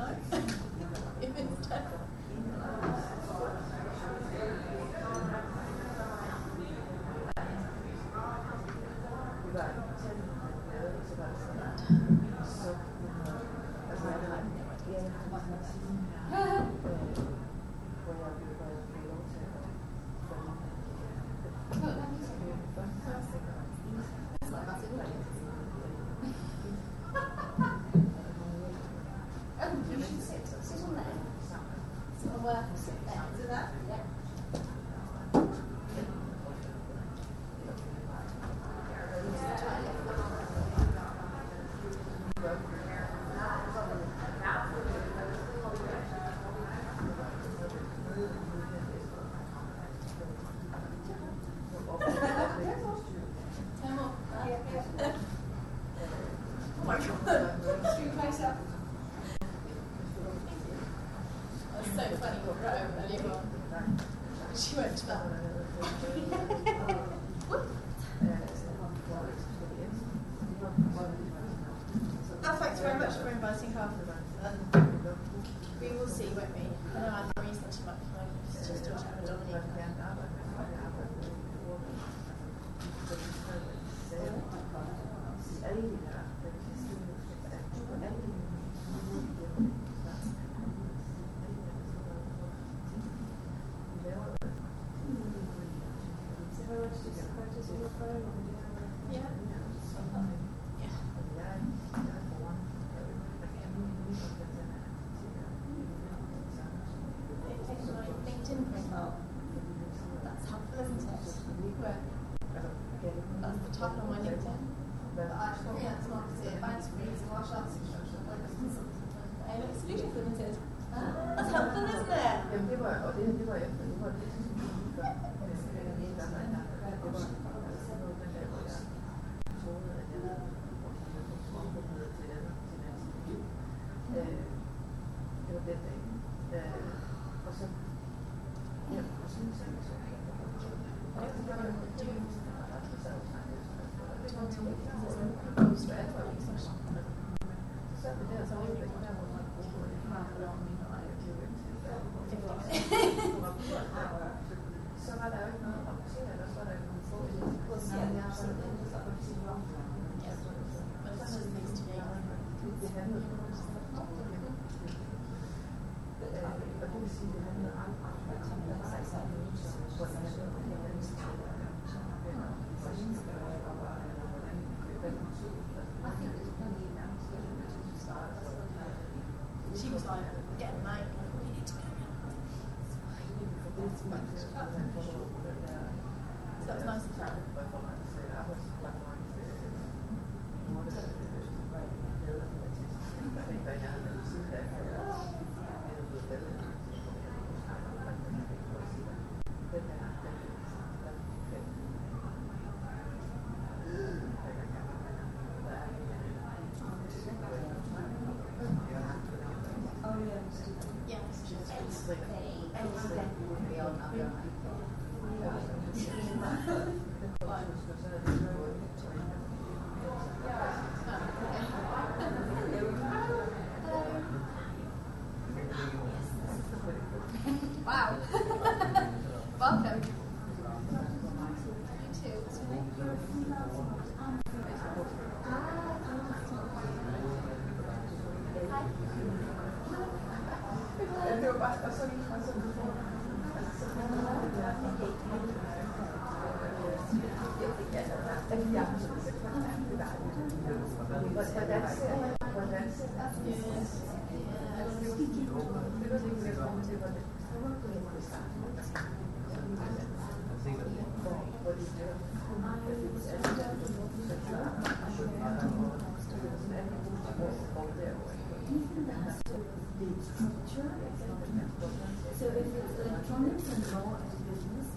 If it's done. She went to that. Thanks very much for inviting her. We will see, won't we? I know I'm not reason too much. It's just a chat with Dominique. That's helpful, isn't it? She was like, getting late, we need to go now. So that was nice of her. Wow. Welcome. You too. So if it's electronics and law and business,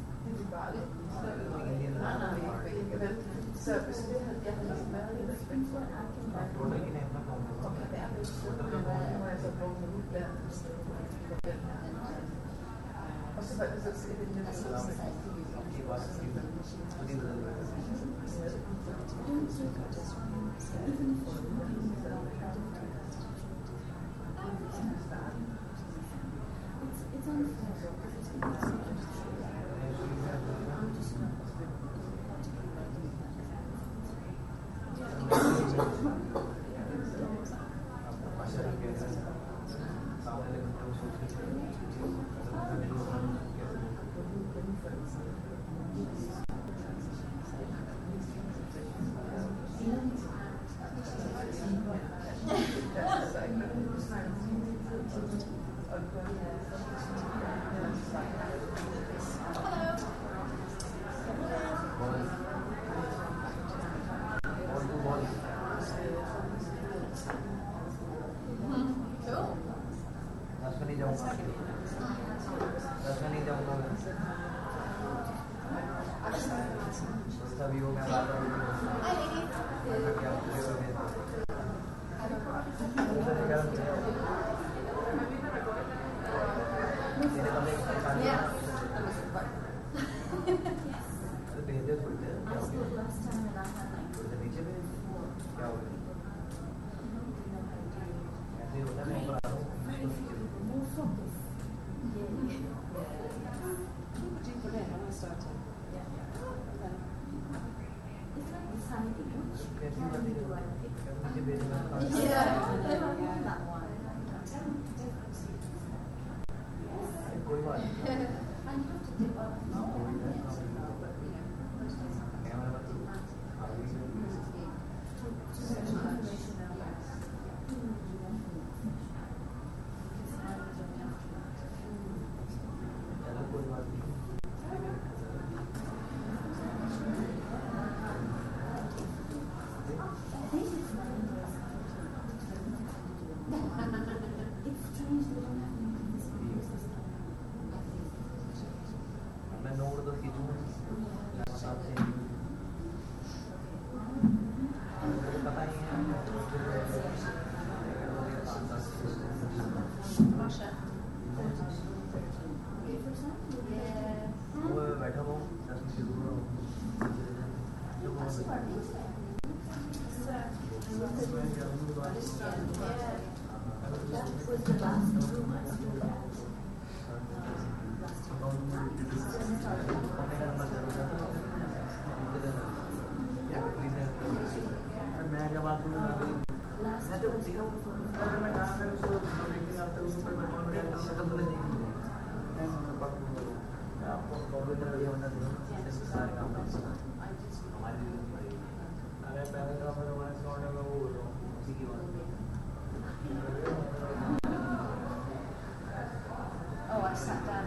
Oh, I sat down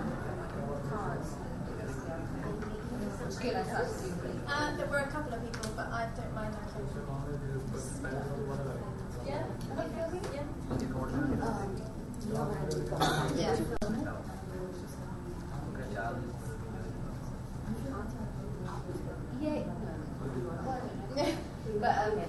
with cards. Good, I sat down. There were a couple of people, but I don't mind actually. Yeah? Yeah. Yeah. But okay.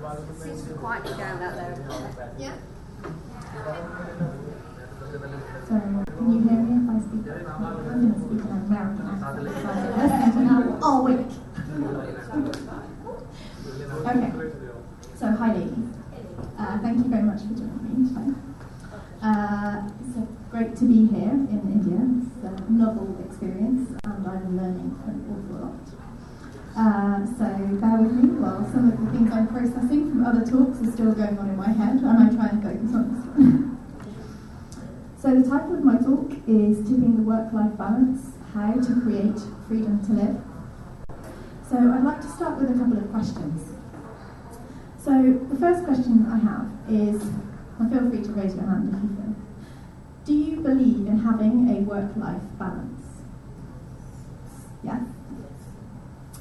Seems to quietly going out there. Yeah? So, can you hear me if I speak? I'm going to speak in American accent. So I listened to now all week. Okay. So, hi ladies. Thank you very much for joining me today. It's great to be here in India. It's a novel experience and I'm learning an awful lot. So bear with me while some of the things I'm processing from other talks are still going on in my head and I try and focus on this one. So the title of my talk is Tipping the Work-Life Balance, How to Create Freedom to Live. So I'd like to start with a couple of questions. So the first question I have is, and feel free to raise your hand if you feel, do you believe in having a work-life balance? Yes?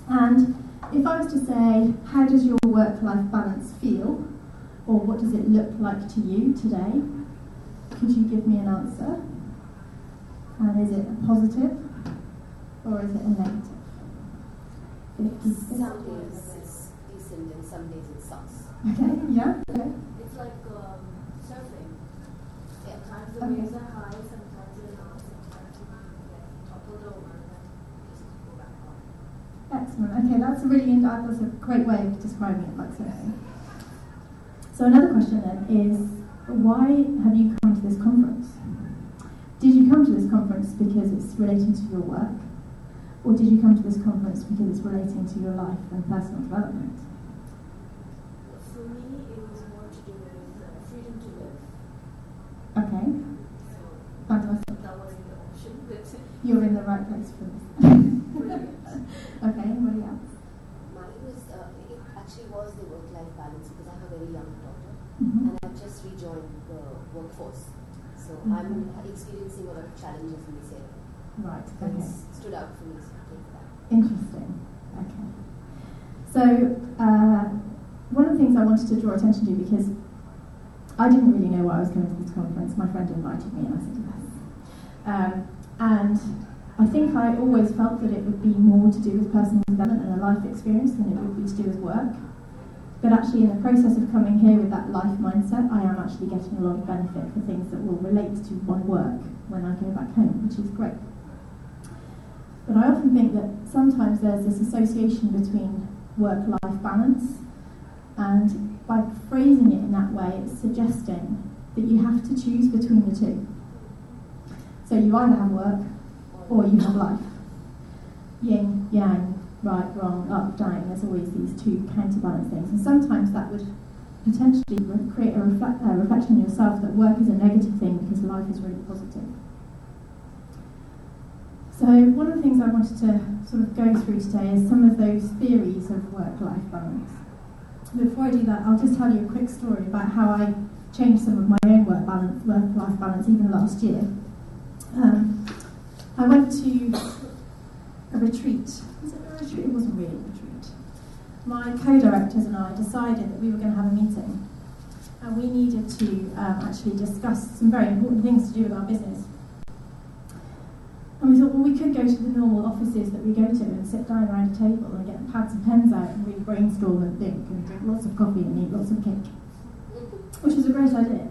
And if I was to say, how does your work-life balance feel, or what does it look like to you today, could you give me an answer? And is it a positive, or is it a negative? 50-50? Some days it's decent and some days it sucks. Okay, yeah? Okay. It's like surfing. Yeah. Sometimes the waves are high, sometimes they're not, sometimes you get toppled over and then just go back on. Excellent. Okay, that's a great way of describing it, like surfing. So another question then is, why have you come to this conference? Did you come to this conference because it's relating to your work? Or did you come to this conference because it's relating to your life and personal development? For me, it was more to do with freedom to live. Okay, So fantastic. that wasn't the option, but You're in the right place for this. brilliant. Okay, anybody else? Mine was, it actually was the work-life balance because I have a very young daughter Mm-hmm. and I've just rejoined the workforce. So I'm experiencing a lot of challenges in this area. Right, So okay. it's stood out for me, so I take that. Interesting. Okay. So, one of the things I wanted to draw attention to, because I didn't really know why I was going to this conference. My friend invited me and I said yes. And I think I always felt that it would be more to do with personal development and a life experience than it would be to do with work. But actually in the process of coming here with that life mindset, I am actually getting a lot of benefit for things that will relate to my work when I go back home, which is great. But I often think that sometimes there's this association between work-life balance, and by phrasing it in that way, it's suggesting that you have to choose between the two. So you either have work or you have life. Yin, yang, right, wrong, up, down, there's always these two counterbalance things. And sometimes that would potentially create a reflection in yourself that work is a negative thing because life is really positive. So one of the things I wanted to sort of go through today is some of those theories of work-life balance. Before I do that, I'll just tell you a quick story about how I changed some of my own work-life balance even last year. I went to a retreat. Was it a retreat? It wasn't really a retreat. My co-directors and I decided that we were going to have a meeting and we needed to actually discuss some very important things to do with our business. And we thought, well, we could go to the normal offices that we go to and sit down around a table and get pads and pens out and really brainstorm and think and drink lots of coffee and eat lots of cake, which was a great idea.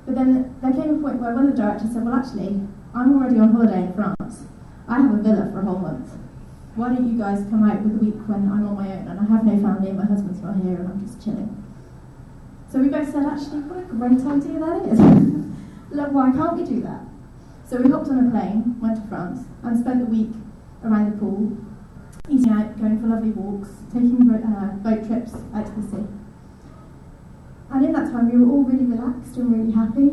But then there came a point where one of the directors said, well, actually, I'm already on holiday in France. I have a villa for a whole month. Why don't you guys come out with a week when I'm on my own and I have no family and my husband's not here and I'm just chilling? So we both said, actually, what a great idea that is. Look, why can't we do that? So we hopped on a plane, went to France, and spent the week around the pool, eating out, going for lovely walks, taking boat trips out to the sea. And in that time, we were all really relaxed and really happy.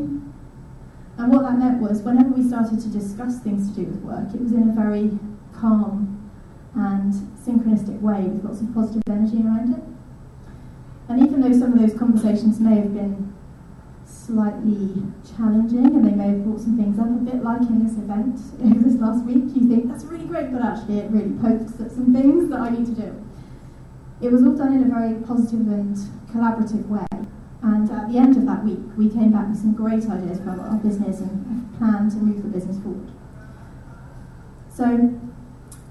And what that meant was, whenever we started to discuss things to do with work, it was in a very calm and synchronistic way with lots of positive energy around it. And even though some of those conversations may have been slightly challenging and they may have brought some things up, a bit like in this event this last week, you think that's really great, but actually it really pokes at some things that I need to do. It was all done in a very positive and collaborative way, and at the end of that week we came back with some great ideas about our business and a plan to move the business forward. So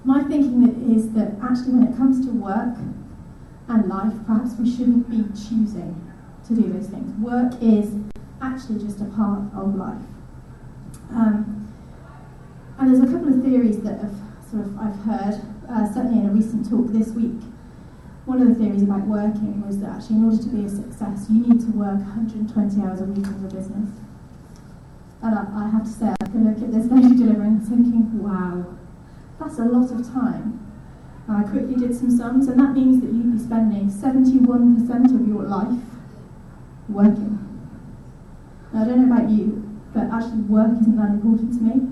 my thinking is that actually when it comes to work, and life, perhaps we shouldn't be choosing to do those things. Work is actually just a part of life. And there's a couple of theories that I've heard, certainly in a recent talk this week. One of the theories about working was that actually in order to be a success, you need to work 120 hours a week in your business. And I have to say, I can look at this lady delivering and thinking, wow, that's a lot of time. And I quickly did some sums, and that means that you'd be spending 71% of your life working. Now, I don't know about you, but actually work isn't that important to me.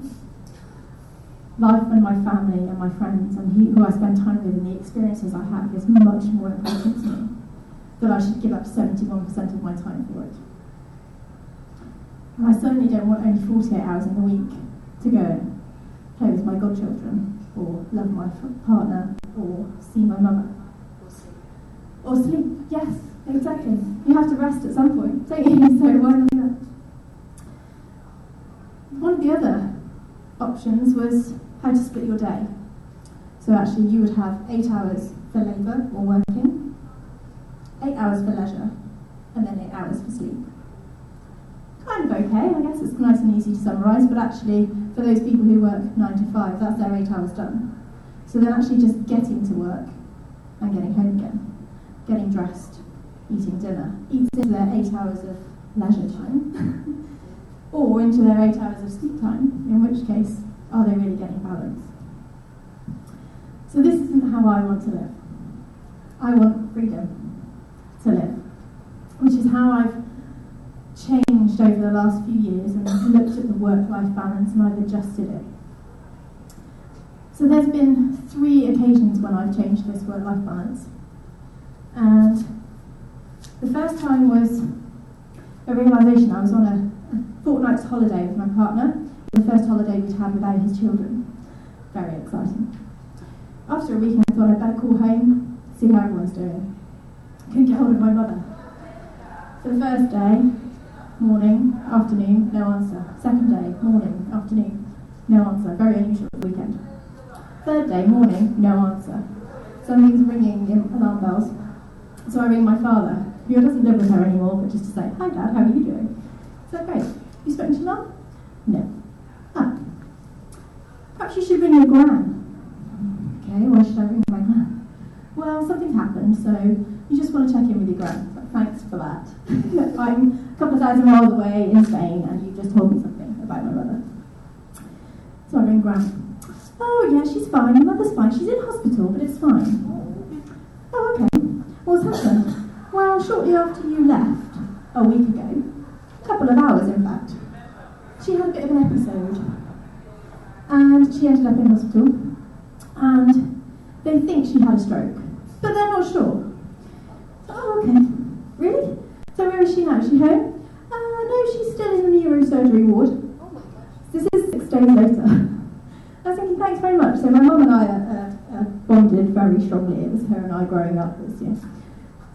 Life and my family and my friends and who I spend time with and the experiences I have is much more important to me, that I should give up 71% of my time for it. And I certainly don't want only 48 hours in the week to go and play with my godchildren, or love my partner, or see my mother. Or sleep, yes, exactly. You have to rest at some point, don't you? So why not do that? One of the other options was how to split your day. So actually you would have 8 hours for labour or working, 8 hours for leisure, and then 8 hours for sleep. Kind of okay, I guess it's nice and easy to summarise, but actually for those people who work 9 to 5, that's their 8 hours done. So they're actually just getting to work and getting home again, getting dressed, eating dinner, eats into their 8 hours of leisure time, or into their 8 hours of sleep time, in which case, are they really getting balance? So this isn't how I want to live. I want freedom to live, which is how I've changed over the last few years and looked at the work-life balance, and I've adjusted it. So there's been 3 occasions when I've changed this work-life balance. And the first time was a realisation. I was on a fortnight's holiday with my partner, the first holiday we'd had without his children. Very exciting. After a week, I thought I'd better call home, see how everyone's doing. Couldn't get hold of my mother. So the first day, morning, afternoon, no answer. Second day, morning, afternoon, no answer. Very unusual for the weekend. Third day, morning, no answer. Something's ringing in alarm bells. So I ring my father, who doesn't live with her anymore, but just to say, hi Dad, how are you doing? So great. You spoken to Mum? No. Ah. Perhaps you should ring your gran. Okay, why should I ring my gran? Well, something's happened, so you just want to check in with your gran. But thanks for that. I'm a couple of thousand miles away in Spain, and you just told me something about my mother. So I ring gran. Oh yeah, she's fine, your mother's fine. She's in hospital, but it's fine. Oh, okay. What's happened? Well, shortly after you left, a week ago, a couple of hours in fact, she had a bit of an episode. And she ended up in hospital. And they think she had a stroke, but they're not sure. Oh, okay. Really? So where is she now? Is she home? No, she's still in the neurosurgery ward. Oh my gosh. This is 6 days later. I was thinking, thanks very much. So my mum and I bonded very strongly. It was her and I growing up this year.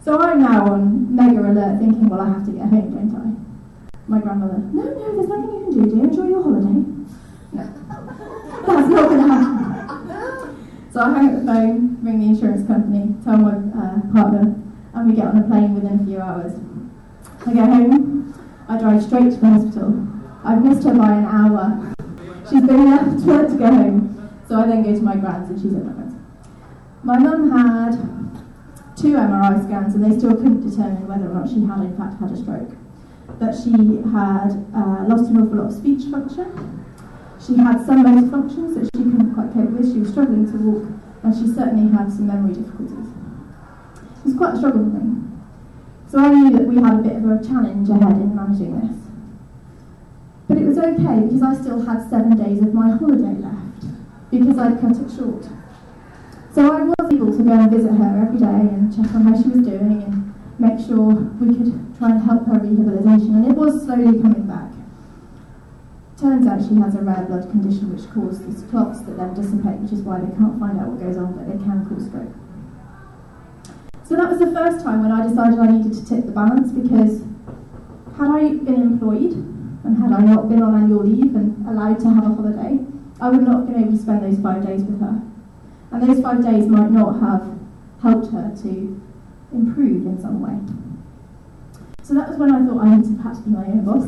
So I'm now on mega alert thinking, well, I have to get home, don't I? My grandmother, no, there's nothing you can do, dear. Enjoy your holiday. No. That's not going to happen. So I hang up the phone, ring the insurance company, tell my partner, and we get on a plane within a few hours. I go home, I drive straight to the hospital. I've missed her by an hour. She's been left to go home. So I then go to my gran's and she's at my gran's. My mum had 2 MRI scans and they still couldn't determine whether or not she had in fact had a stroke. But she had lost an awful lot of speech function. She had some motor functions that she couldn't quite cope with. She was struggling to walk and she certainly had some memory difficulties. It was quite a struggle for me. So I knew that we had a bit of a challenge ahead in managing this. But it was okay because I still had 7 days of my holiday left because I'd cut it short. So I was able to go and visit her every day and check on how she was doing and make sure we could try and help her rehabilitation, and it was slowly coming back. Turns out she has a rare blood condition which causes clots that then dissipate, which is why they can't find out what goes on, but they can cause stroke. So that was the first time when I decided I needed to tip the balance, because had I been employed and had I not been on annual leave and allowed to have a holiday, I would not have been able to spend those 5 days with her. And those 5 days might not have helped her to improve in some way. So that was when I thought I need to perhaps be my own boss.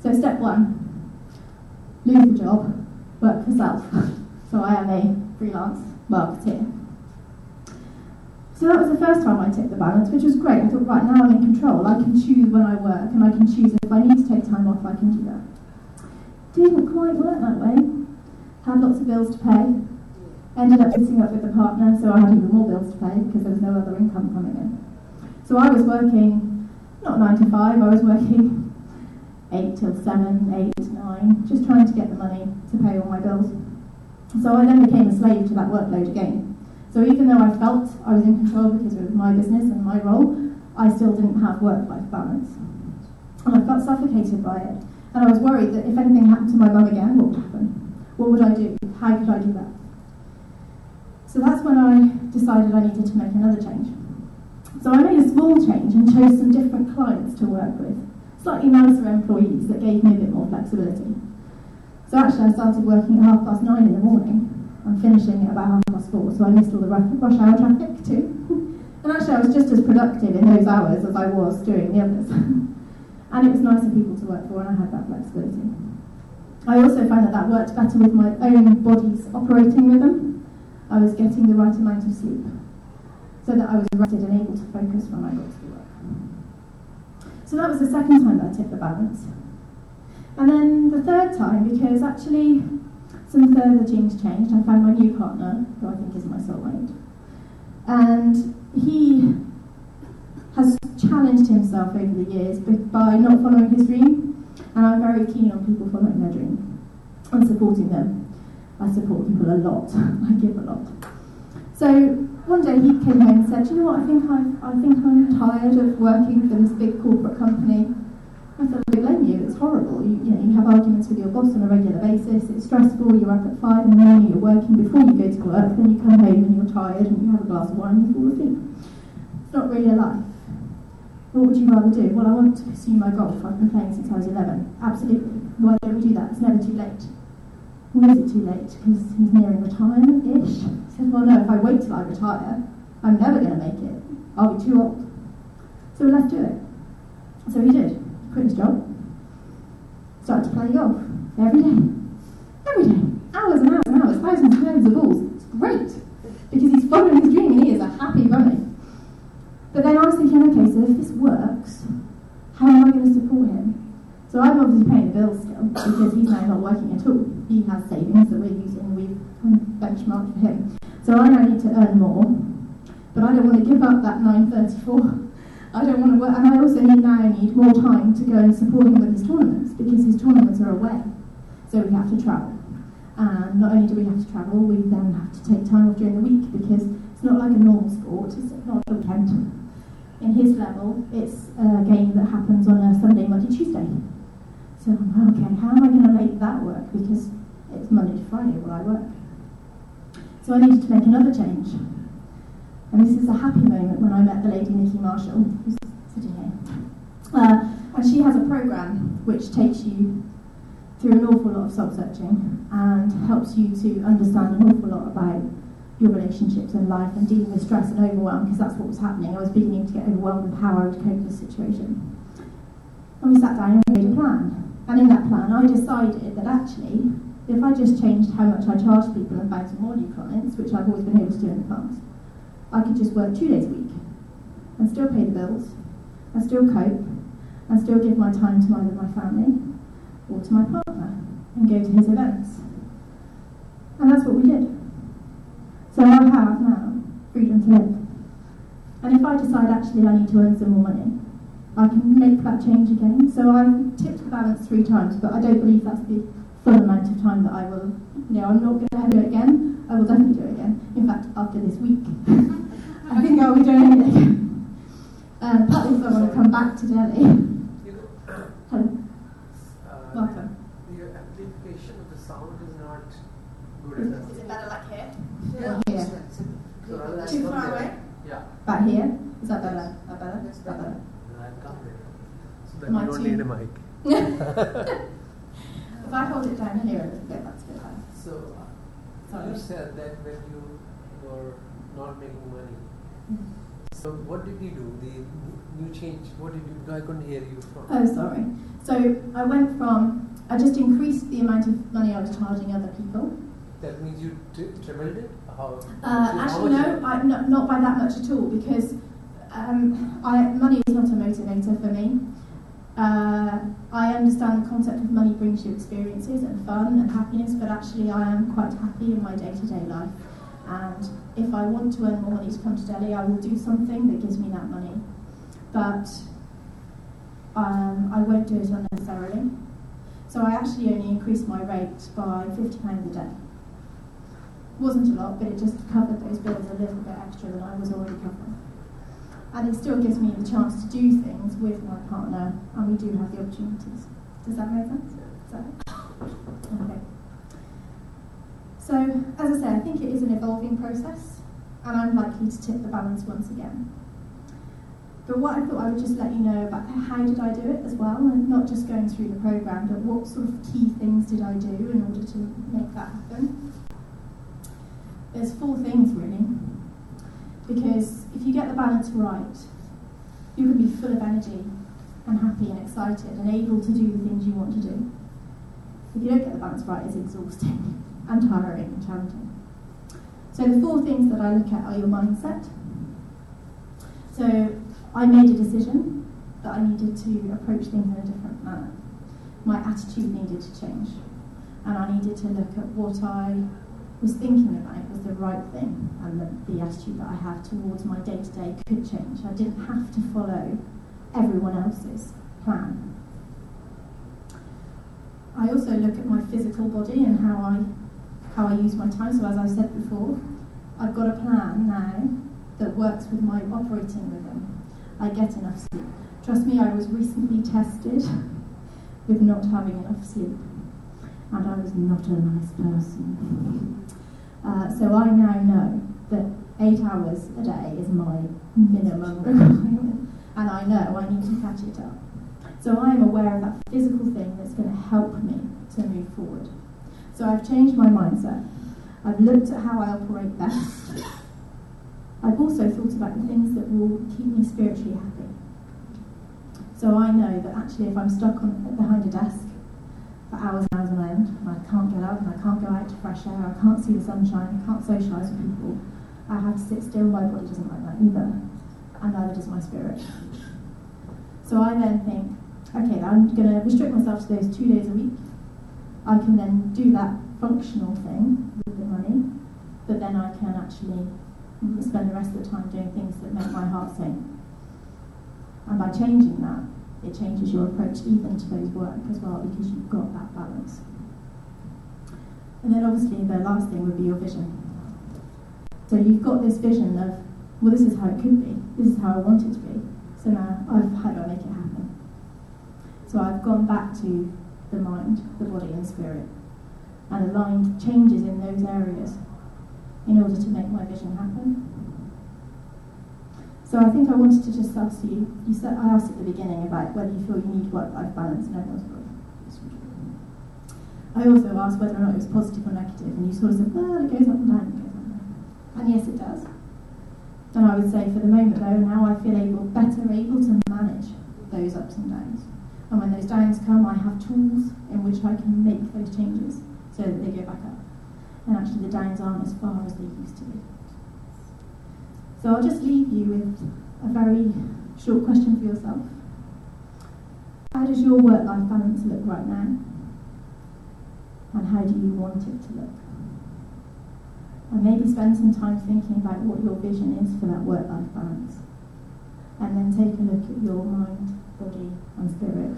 So step one, lose the job, work for self. So I am a freelance marketeer. So that was the first time I tipped the balance, which was great. I thought, right, now I'm in control. I can choose when I work, and I can choose if I need to take time off, I can do that. Didn't quite work that way. Had lots of bills to pay. Ended up sitting up with a partner, so I had even more bills to pay because there was no other income coming in. So I was working, not 9 to 5, I was working 8 till 7, 8 to 9, just trying to get the money to pay all my bills. So I then became a slave to that workload again. So even though I felt I was in control because it was my business and my role, I still didn't have work-life balance. And I felt suffocated by it. And I was worried that if anything happened to my mum again, what would happen? What would I do? How could I do that? So that's when I decided I needed to make another change. So I made a small change and chose some different clients to work with, slightly nicer employees that gave me a bit more flexibility. So actually I started working at 9:30 in the morning and finishing at about 4:30, so I missed all the rush hour traffic too. And actually I was just as productive in those hours as I was doing the others. And it was nicer people to work for, and I had that flexibility. I also found that that worked better with my own body's operating rhythm. I was getting the right amount of sleep, so that I was rested and able to focus when I got to the work. So that was the second time that I tipped the balance. And then the third time, because actually some further things changed, I found my new partner, who I think is my soulmate. And he has challenged himself over the years by not following his dream. And I'm very keen on people following their dream and supporting them. I support people a lot. I give a lot. So one day he came home and said, "You know what? I think I'm tired of working for this big corporate company." I thought, "I don't blame you. It's horrible. You have arguments with your boss on a regular basis. It's stressful. You're up at 5 in the morning. You're working before you go to work. Then you come home and you're tired and you have a glass of wine and you fall asleep. It's not really a life. What would you rather do?" "Well, I want to pursue my golf. I've been playing since I was 11. "Absolutely. Why don't we do that? It's never too late." "When is it too late?" "Because he's nearing retirement-ish." I said, "Well, no, if I wait till I retire, I'm never going to make it. I'll be too old. So let's do it." So he did. He quit his job. Started to play golf every day. Every day. Hours and hours and hours. Thousands and thousands of balls. It's great. Because he's following his dream and he is a happy bunny. But then I was thinking, okay, so if this works, how am I going to support him? So I'm obviously paying the bills still, because he's now not working at all. He has savings that we're using, we've benchmarked for him. So I now need to earn more, but I don't want to give up that 9:34. I don't want to work, and I also need more time to go and support him with his tournaments, because his tournaments are away. So we have to travel. And not only do we have to travel, we then have to take time off during the week, because it's not like a normal sport, it's not a weekend. In his level, it's a game that happens on a Sunday, Monday, Tuesday. So I'm like, okay, how am I going to make that work? Because it's Monday to Friday where I work. So I needed to make another change. And this is a happy moment when I met the lady Nikki Marshall, who's sitting here. And she has a program which takes you through an awful lot of soul-searching and helps you to understand an awful lot about your relationships and life and dealing with stress and overwhelm, because that's what was happening. I was beginning to get overwhelmed with how I would cope with the situation. And we sat down and made a plan. And in that plan, I decided that actually, if I just changed how much I charged people and found some more new clients, which I've always been able to do in the past, I could just work 2 days a week and still pay the bills and still cope and still give my time to either my family or to my partner and go to his events. And that's what we did. So I have now freedom to live. And if I decide actually I need to earn some more money, I can make that change again. So I tipped the balance 3 times, but I don't believe that's the full amount of time that I will, I'm not going to do it again. I will definitely do it again. In fact, after this week, I think I'll be doing it again. Partly because I want to come back to Delhi. Hello. Welcome. The amplification of the sound is not good enough. Is it better like here? Yeah. Here. So rather than Too come far there. away? Yeah. Back here? Is that better? That better? Is that better? Then I'll come there. So then My you don't two. need a mic. If I hold it down here a little bit, that's a bit better. So Sorry. you said that when you were not making money, So what did you do? The new change. What did you do? I couldn't hear you from. Oh, sorry. So I just increased the amount of money I was charging other people. That means you trebled it? How? Actually, no, not by that much at all, because money is not a motivator for me. I understand the concept of money brings you experiences and fun and happiness, but actually I am quite happy in my day-to-day life. And if I want to earn more money to come to Delhi, I will do something that gives me that money. But I won't do it unnecessarily. So I actually only increased my rate by £50 a day. Wasn't a lot, but it just covered those bills a little bit extra than I was already covering. And it still gives me the chance to do things with my partner, and we do have the opportunities. Does that make sense? Okay. So, as I say, I think it is an evolving process, and I'm likely to tip the balance once again. But what I thought I would just let you know about how did I do it as well, and not just going through the programme, but what sort of key things did I do in order to make that happen. There's 4 things really, because if you get the balance right, you can be full of energy and happy and excited and able to do the things you want to do. If you don't get the balance right, it's exhausting and tiring and challenging. So the 4 things that I look at are your mindset. So I made a decision that I needed to approach things in a different manner. My attitude needed to change, and I needed to look at what I was thinking about was the right thing, and the attitude that I had towards my day-to-day could change. I didn't have to follow everyone else's plan. I also look at my physical body and how I use my time. So as I said before, I've got a plan now that works with my operating rhythm. I get enough sleep. Trust me, I was recently tested with not having enough sleep, and I was not a nice person. So I now know that 8 hours a day is my minimum requirement, and I know I need to catch it up. So I am aware of that physical thing that's going to help me to move forward. So I've changed my mindset. I've looked at how I operate best. I've also thought about the things that will keep me spiritually happy. So I know that actually if I'm stuck behind a desk for hours and hours on end, and I can't get up, and I can't go out to fresh air, I can't see the sunshine, I can't socialise with people, I have to sit still. My body doesn't like that either, and neither does my spirit. So I then think, okay, I'm going to restrict myself to those 2 days a week. I can then do that functional thing with the money, but then I can actually spend the rest of the time doing things that make my heart sing. And by changing that, it changes your approach even to those work as well, because you've got that balance. And then obviously the last thing would be your vision. So you've got this vision of, well, this is how it could be, this is how I want it to be. So now, how do I make it happen? So I've gone back to the mind, the body and spirit, and aligned changes in those areas in order to make my vision happen. So I think I wanted to just ask you, I asked at the beginning about whether you feel you need work-life balance, and everyone's sort of, yes, we do. I also asked whether or not it was positive or negative, and you sort of said, well, it goes up and down, it goes up and down. And yes, it does. And I would say for the moment though, now I feel better able to manage those ups and downs. And when those downs come, I have tools in which I can make those changes so that they go back up. And actually the downs aren't as far as they used to be. So I'll just leave you with a very short question for yourself. How does your work-life balance look right now? And how do you want it to look? And maybe spend some time thinking about what your vision is for that work-life balance. And then take a look at your mind, body and spirit,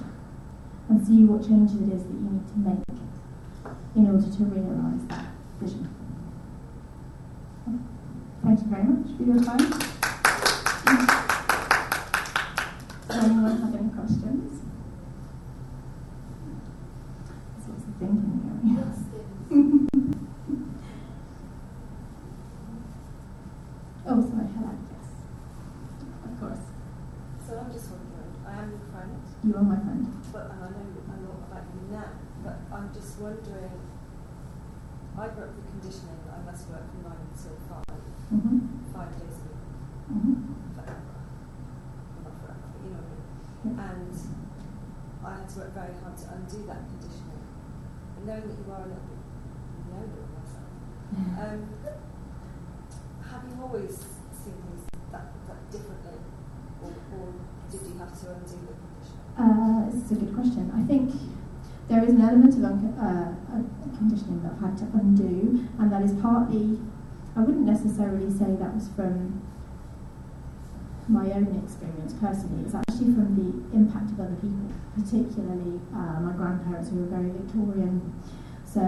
and see what changes it is that you need to make in order to realise that vision. Thank you very much for your time. Does anyone have any questions? There's lots of thinking going on. Oh, sorry, hello, yes. Of course. So I'm just wondering, I am your friend. You are my friend. But, and I know a lot about you now, but I'm just wondering, I grew up with conditioning that I must work from 9 until 5, 5 days a week, for to work very hard to undo that conditioning. And knowing that you are a little bit younger than myself, have you always seen things that differently, or did you have to undo the conditioning? This is a good question. I think there is an element of conditioning that I've had to undo, and that is partly, I wouldn't necessarily say that was from my own experience personally. It's actually from the impact of other people, particularly my grandparents, who were very Victorian. So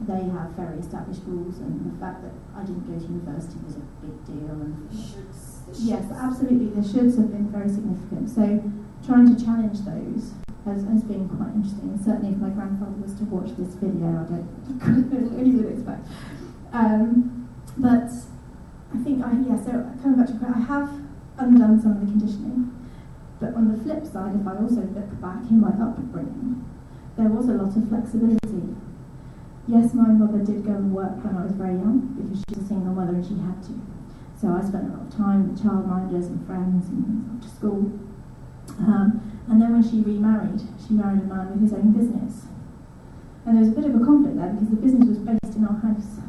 they have very established rules, and the fact that I didn't go to university was a big deal. And The shoulds. yes, absolutely, the shoulds have been very significant. So trying to challenge those has been quite interesting. And certainly if my grandfather was to watch this video, I couldn't know what he would expect. But I think, so coming back to I have undone some of the conditioning. But on the flip side, if I also look back in my upbringing, there was a lot of flexibility. Yes, my mother did go and work when I was very young because she was a single mother and she had to. So I spent a lot of time with childminders and friends and things after school. And then when she remarried, she married a man with his own business. And there was a bit of a conflict there because the business was based in our house.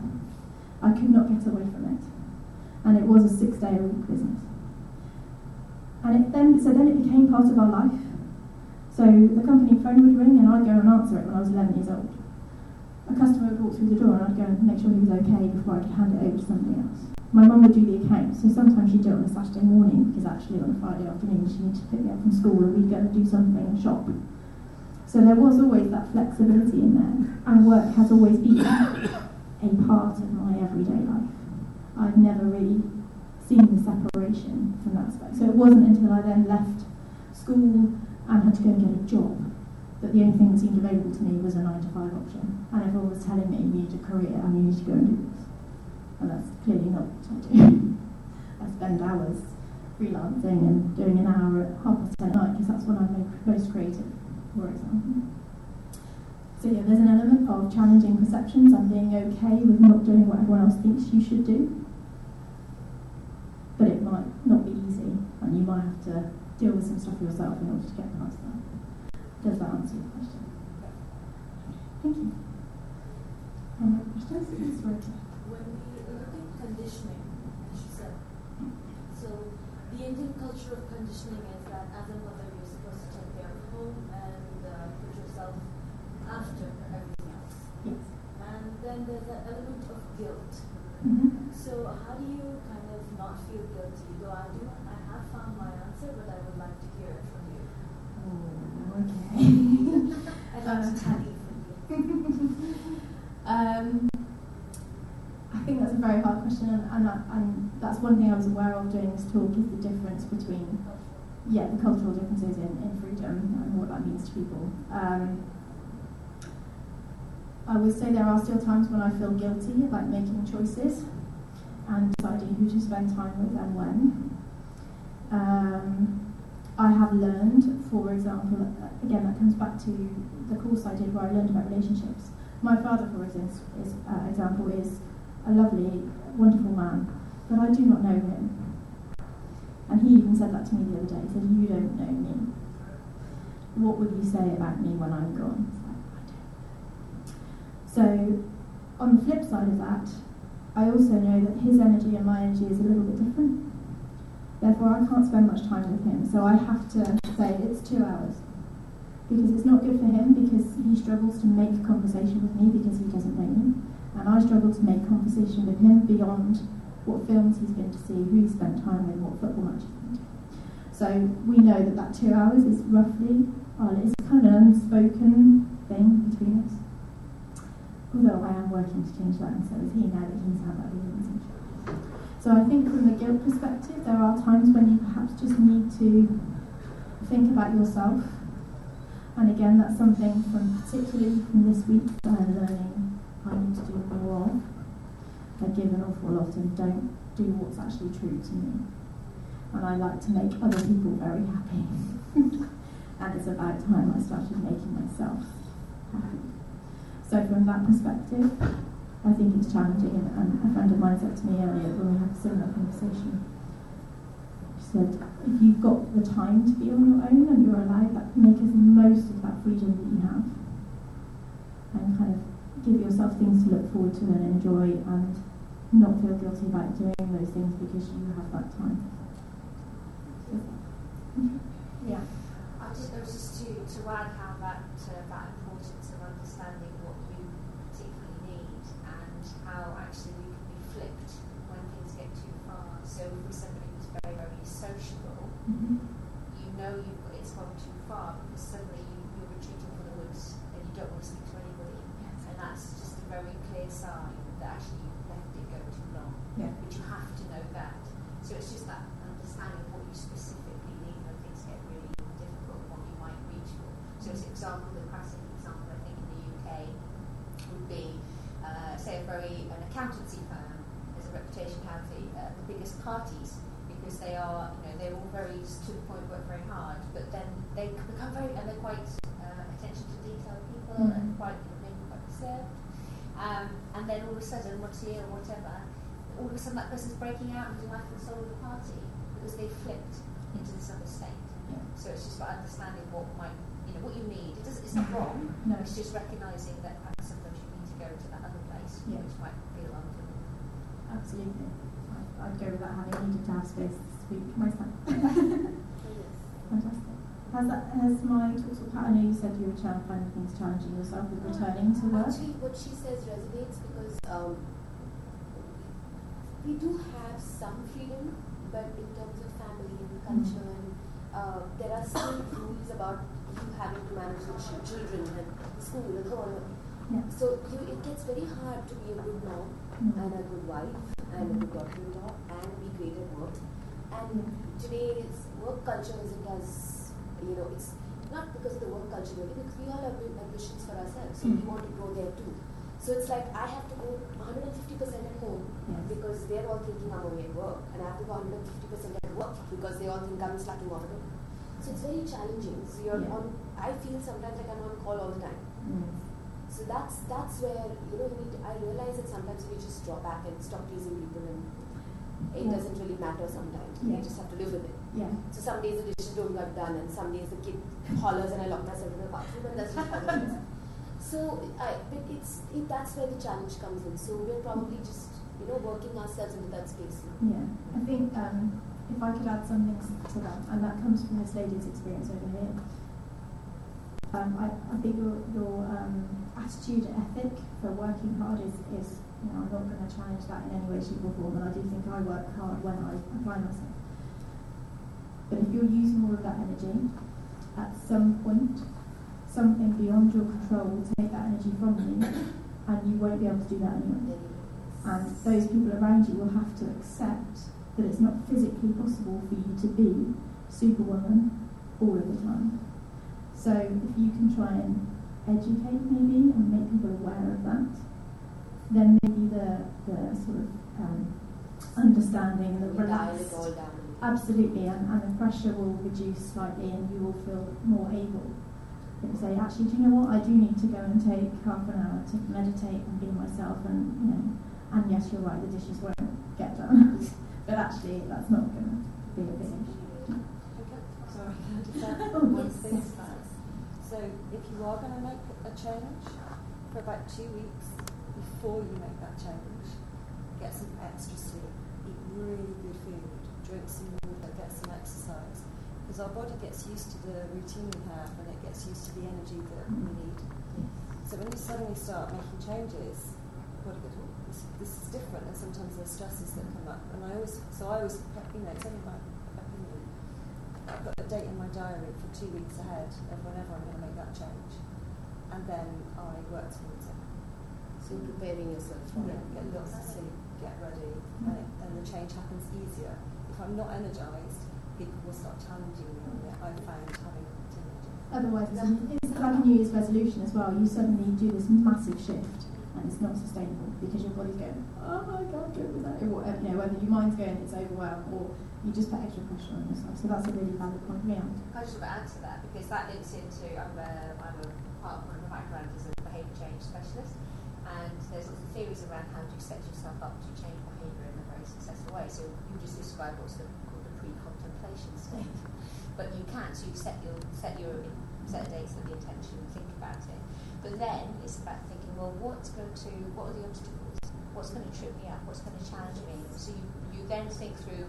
I could not get away from it. And it was a 6-day-a-week business. And then it became part of our life. So the company phone would ring and I'd go and answer it when I was 11 years old. A customer would walk through the door and I'd go and make sure he was okay before I could hand it over to somebody else. My mum would do the accounts, so sometimes she'd do it on a Saturday morning because actually on a Friday afternoon she needed to pick me up from school and we'd go and do something and shop. So there was always that flexibility in there, and work has always been a part of my everyday life. I've never really seen the separation from that aspect. So it wasn't until I then left school and had to go and get a job that the only thing that seemed available to me was a 9-to-5 option. And everyone was telling me, you need a career and you need to go and do this. And that's clearly not what I do. I spend hours freelancing and doing an hour at 10:30 at night because that's when I'm most creative, for example. So yeah, there's an element of challenging perceptions and being okay with not doing what everyone else thinks you should do. But it might not be easy, and you might have to deal with some stuff yourself in order to get past that. Does that answer your question? Thank you. Any other questions? Yes, Rita. When we look at conditioning, as you said, so the Indian culture of conditioning is that as a mother you're supposed to take care of home and put yourself after everything else. Yes. And then there's that element of guilt. Mm-hmm. So how do you kind of not feel guilty? Though I have found my answer, but I would like to hear it from you. Oh, okay. I'd like to tally from you. I think that's a very hard question, and that's one thing I was aware of doing this talk is the difference between, the cultural differences in freedom and what that means to people. I would say there are still times when I feel guilty about making choices and deciding who to spend time with and when. I have learned, for example, again that comes back to the course I did where I learned about relationships. My father, for example, is a lovely, wonderful man, but I do not know him. And he even said that to me the other day. He said, "You don't know me. What will you say about me when I'm gone?" It's like, I don't know. So, on the flip side of that, I also know that his energy and my energy is a little bit different. Therefore, I can't spend much time with him. So I have to say it's 2 hours. Because it's not good for him, because he struggles to make conversation with me because he doesn't know me. And I struggle to make conversation with him beyond what films he's been to see, who he's spent time with, what football match he's been to. So we know that 2 hours is roughly, it's kind of an unspoken thing between us. Although I am working to change that, and so is he now that he's had that realization. So I think from the guilt perspective, there are times when you perhaps just need to think about yourself. And again, that's something particularly from this week that I'm learning I need to do more of. I give an awful lot and don't do what's actually true to me. And I like to make other people very happy. And it's about time I started making myself happy. So from that perspective, I think it's challenging, and a friend of mine said to me earlier when we had a similar conversation, she said, if you've got the time to be on your own and you're allowed that, make as most of that freedom that you have, and kind of give yourself things to look forward to and enjoy, and not feel guilty about doing those things because you have that time. Yeah. I was just to add how that importance of understanding what you particularly need and how actually we can be flipped when things get too far. So if we're somebody who's very, very sociable, you know it's gone too far because suddenly you're retreating from the woods and you don't want to speak to anybody. Yes. And that's just a very clear sign that actually you've let it go too long. Yeah. But you have to know that. So it's just that understanding of what you specifically need when things get really difficult, what you might reach for. So as an example, the classic example I think in the UK would be, say, an accountancy firm has a reputation to have the biggest parties because they are, they're all very to the point, work very hard, but then they become and they're quite attention to detail people and quite maybe quite reserved. And then all of a sudden, once a year or whatever, all of a sudden that person's breaking out and doing life and soul of the party because they flipped into this other state. Yeah. So it's just about understanding what you need. It's not wrong. No. It's just recognising that perhaps sometimes you need to go to that other place, which might feel unfamiliar. Absolutely. I'd go with that, having needed to have space to speak myself. Fantastic. Has my talks with Pat, I know you said you were finding things challenging yourself with returning to work. Actually, what she says resonates because we do have some freedom, but in terms of family and culture, and there are still rules about you having to manage your children and school and home. Yeah. So it gets very hard to be a good mom and a good wife and a good daughter-in-law and be great at work. And today's work culture isn't as, it's not because of the work culture really, because we all have ambitions for ourselves, so we want to grow there too. So it's like I have to go 150% at home because they're all thinking I'm away at work, and I have to go 150% at work because they all think I'm slacking off at home. So it's very challenging. So you're on. I feel sometimes like I'm on call all the time. So that's where I realize that sometimes we just draw back and stop pleasing people, and it doesn't really matter sometimes. You just have to live with it. Yeah. So some days the dishes don't get done, and some days the kid hollers and I lock myself in the bathroom, and that's just how it is. So, but that's where the challenge comes in. So we're probably just working ourselves into that space. Yeah, I think if I could add something to that, and that comes from this lady's experience over here. I think your attitude and ethic for working hard is I'm not going to challenge that in any way, shape or form, and I do think I work hard when I apply myself. But if you're using all of that energy, at some point, something beyond your control will take that energy from you, and you won't be able to do that anymore. And those people around you will have to accept that it's not physically possible for you to be Superwoman all of the time. So if you can try and educate maybe and make people aware of that, then maybe the sort of understanding, the relaxed, dial it all down. Absolutely, and the pressure will reduce slightly, and you will feel more able. Because say, actually, do you know what? I do need to go and take half an hour to meditate and be myself, and and yes, you're right, the dishes won't get done, but actually, that's not going to be a big issue. Sorry, things first. So if you are going to make a change, for about 2 weeks before you make that change, get some extra sleep, eat really good food, drink some water, get some exercise, because our body gets used to the routine we have and it gets used to the energy that we need. So when you suddenly start making changes, body goes, oh, this is different, and sometimes there's stresses that come up. And I always, it's only my opinion. I put a date in my diary for 2 weeks ahead of whenever I'm going to make that change, and then I work towards it. So you're preparing yourself for it. Get lots of sleep, get ready, and the change happens easier. If I'm not energised, people will start challenging me on it. I found having teenagers. Otherwise, it's like a New Year's resolution as well. You suddenly do this massive shift, and it's not sustainable because your body's going, oh, I can't cope with that. Or, whether your mind's going, it's overwhelmed, or you just put extra pressure on yourself. So that's a really valid point. Yeah. I just want to add to that because that links into I'm a part of my background as a behaviour change specialist, and there's lots of theories around how to set yourself up to change behaviour in a very successful way. So you just described what's called the pre-contemplation meditation state. But you can, so you set a date, set the intention, and think about it. But then it's about thinking, well, what are the obstacles? What's going to trip me up? What's going to challenge me? So you then think through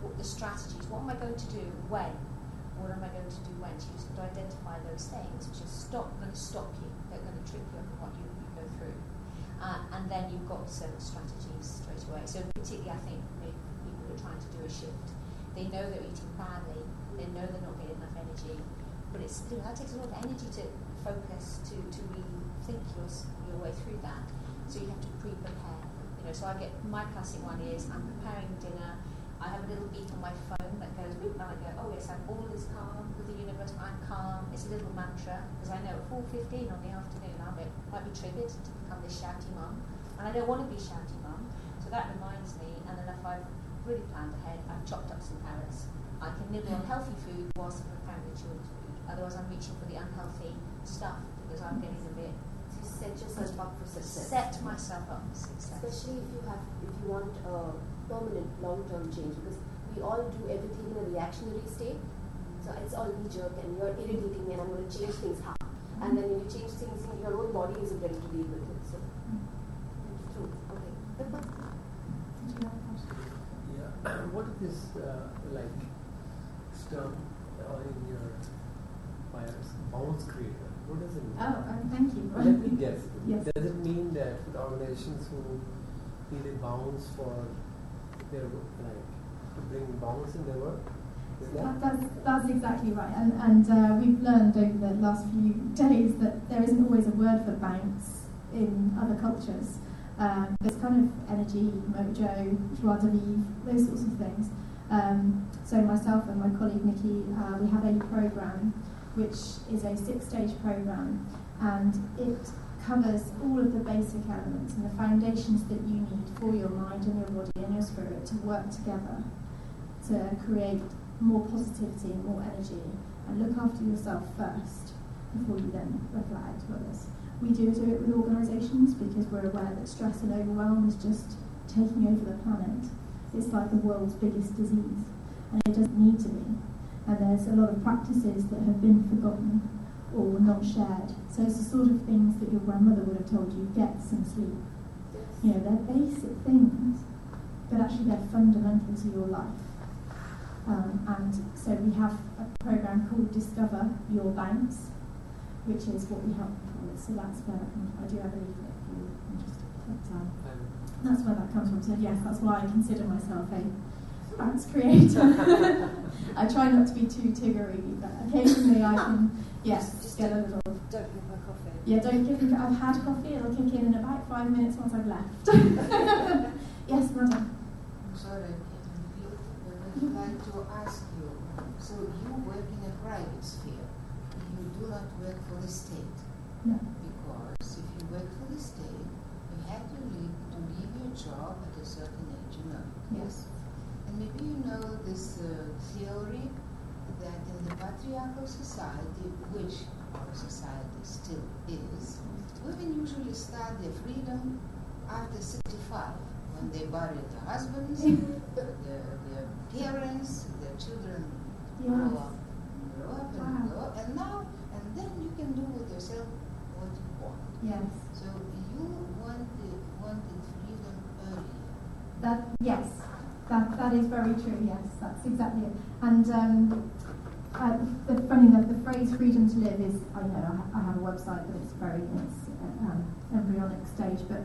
what the strategies. What am I going to do when? What am I going to do when? So you to identify those things which are going to stop you, they're going to trip you up in what you go through. And then you've got certain strategies straight away. So particularly, I think, people who are trying to do a shift, they know they're eating badly, they know they're not getting enough energy, but that takes a lot of energy to focus, to really think your way through that. So you have to pre-prepare. So my classic one is I'm preparing dinner. I have a little beat on my phone that goes, and I go, oh yes, all is calm with the universe. I'm calm. It's a little mantra because I know at 4:15 on the afternoon I might be triggered to become this shouty mum, and I don't want to be shouty mum. So that reminds me. And then if I've really planned ahead, I've chopped up some carrots. I can nibble on healthy food whilst I'm preparing the children's food. Otherwise, I'm reaching for the unhealthy stuff because I'm getting a bit. So set yourself up for success. Set myself up for success. Especially if you want permanent long-term change, because we all do everything in a reactionary state. So it's all knee-jerk and you're irritating me and I'm going to change things half. And then when you change things, your own body isn't ready to deal with it. So, true. Okay. Yeah. What is this term in your bios? Bounce creator. What does it mean? Thank you. Let me guess. Yes. Does it mean that organizations who need a bounce for their to bring bounce in their work? That's exactly right, and we've learned over the last few days that there isn't always a word for bounce in other cultures. It's kind of energy, mojo, joie de vivre, those sorts of things. So myself and my colleague Nikki, we have a program which is a 6-stage program, and it covers all of the basic elements and the foundations that you need for your mind and your body and your spirit to work together to create more positivity and more energy, and look after yourself first before you then reflect to others. We do it with organisations because we're aware that stress and overwhelm is just taking over the planet. It's like the world's biggest disease, and it doesn't need to be. And there's a lot of practices that have been forgotten or not shared. So it's the sort of things that your grandmother would have told you, get some sleep. They're basic things, but actually they're fundamental to your life. And so we have a program called Discover Your Bounce, which is what we help people with. So that's where I do have a leaflet if you're interested. But, that's where that comes from. So yes, that's why I consider myself a bounce creator. I try not to be too tiggery, but occasionally I can, just get a little. Don't give her coffee. Yeah, don't give me. I've had coffee. It'll kick in about 5 minutes once I've left. Yes, madam. I'm sorry. I would like to ask you. So you work in a private sphere. You do not work for the state. No. Because if you work for the state, you have to leave your job at a certain age. You know. Yes. And maybe you know this theory that in the patriarchal society, which our society still is, women usually start their freedom after 65, when they bury their husbands, their parents, their children grow up and then you can do with yourself what you want. Yes. So you wanted freedom earlier. That is very true. Yes, that's exactly it. And funny enough, the phrase "freedom to live" is I have a website, but it's very embryonic stage. But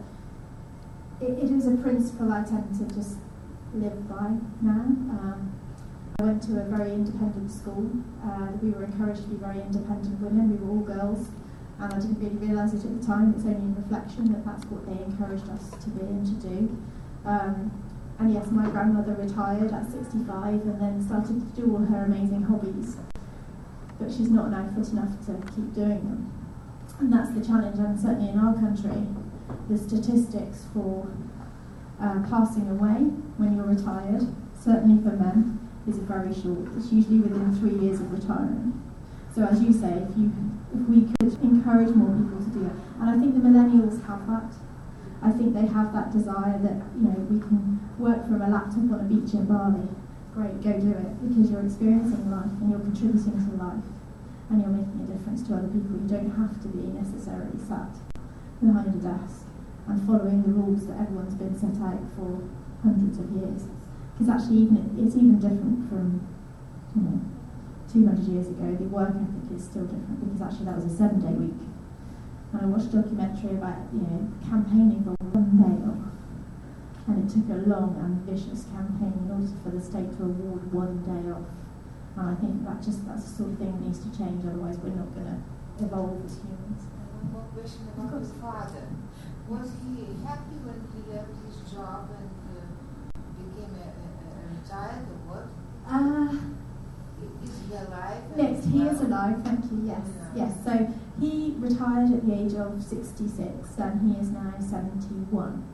it is a principle I tend to just live by now. I went to a very independent school. We were encouraged to be very independent women. We were all girls, and I didn't really realise it at the time. It's only in reflection that that's what they encouraged us to be and to do. And yes, my grandmother retired at 65 and then started to do all her amazing hobbies. But she's not now fit enough to keep doing them. And that's the challenge, and certainly in our country, the statistics for passing away when you're retired, certainly for men, is very short. It's usually within 3 years of retirement. So as you say, if we could encourage more people to do that, and I think the millennials have that. I think they have that desire that we can work from a laptop on a beach in Bali great, go do it, because you're experiencing life and you're contributing to life and you're making a difference to other people. You don't have to be necessarily sat behind a desk and following the rules that everyone's been set out for hundreds of years. Because actually it's even different from 200 years ago. The work ethic is still different, because actually that was a 7-day week. And I watched a documentary about campaigning for 1 day off. And it took a long and vicious campaign in order for the state to award 1 day off. And I think that's the sort of thing that needs to change, otherwise we're not going to evolve as humans. One more question about his father. Was he happy when he left his job and became a retired or what? Is he alive? Yes, he is alive, thank you, yes. Yes, so he retired at the age of 66 and he is now 71.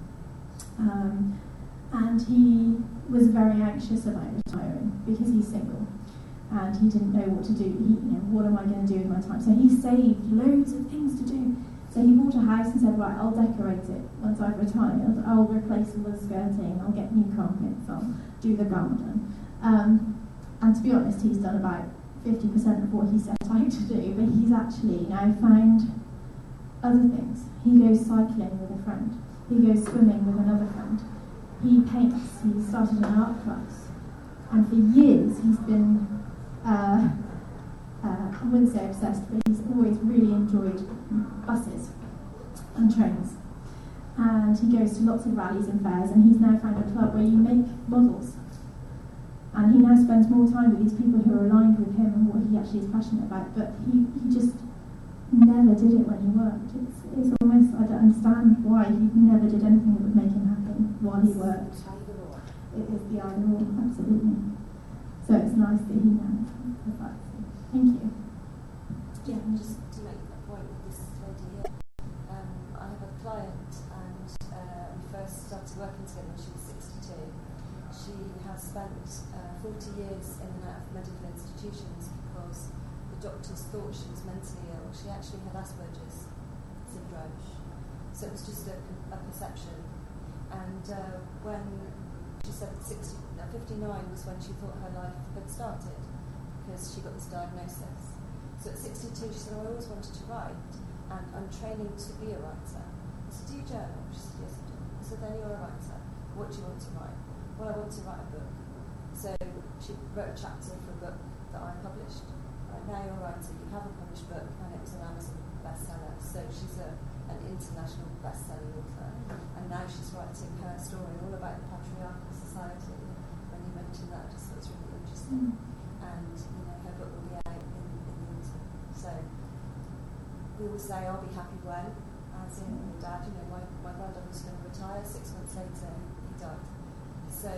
And he was very anxious about retiring because he's single and he didn't know what to do. What am I going to do with my time? So he saved loads of things to do. So he bought a house and said, right, I'll decorate it once I've retired. I'll replace all the skirting, I'll get new carpets, I'll do the garden. And to be honest, he's done about 50% of what he set out to do, but he's actually now found other things. He goes cycling with a friend. He goes swimming with another friend. He paints. He started an art class. And for years he's been, I wouldn't say obsessed, but he's always really enjoyed buses and trains. And he goes to lots of rallies and fairs, and he's now found a club where you make models. And he now spends more time with these people who are aligned with him and what he actually is passionate about. But he just never did it when he worked. It's almost, I don't understand why he never did anything that would make him happy while he worked. It is the either or, absolutely. So it's nice that he now has that. Thank you. Yeah, just to make a point with this lady here, I have a client and we first started working together when she was 62. She has spent 40 years in and out of medical institutions because the doctors thought she was mentally ill. She actually had Asperger's syndrome. So it was just a perception. And when she said 59 was when she thought her life had started because she got this diagnosis. So at 62 she said, I always wanted to write and I'm training to be a writer. I said, do you journal? She said, yes I do. I said, then you're a writer. What do you want to write? Well, I want to write a book. So she wrote a chapter for a book that I published. Right, now you're a writer, you have a published book and it was an Amazon bestseller. So she's an international best-selling author. And now she's writing her story all about the patriarchal society. When you mentioned that, I just thought it was really interesting. And her book will be out in the autumn. So we always say, I'll be happy when, as in my dad, my granddad was going to retire, 6 months later he died. So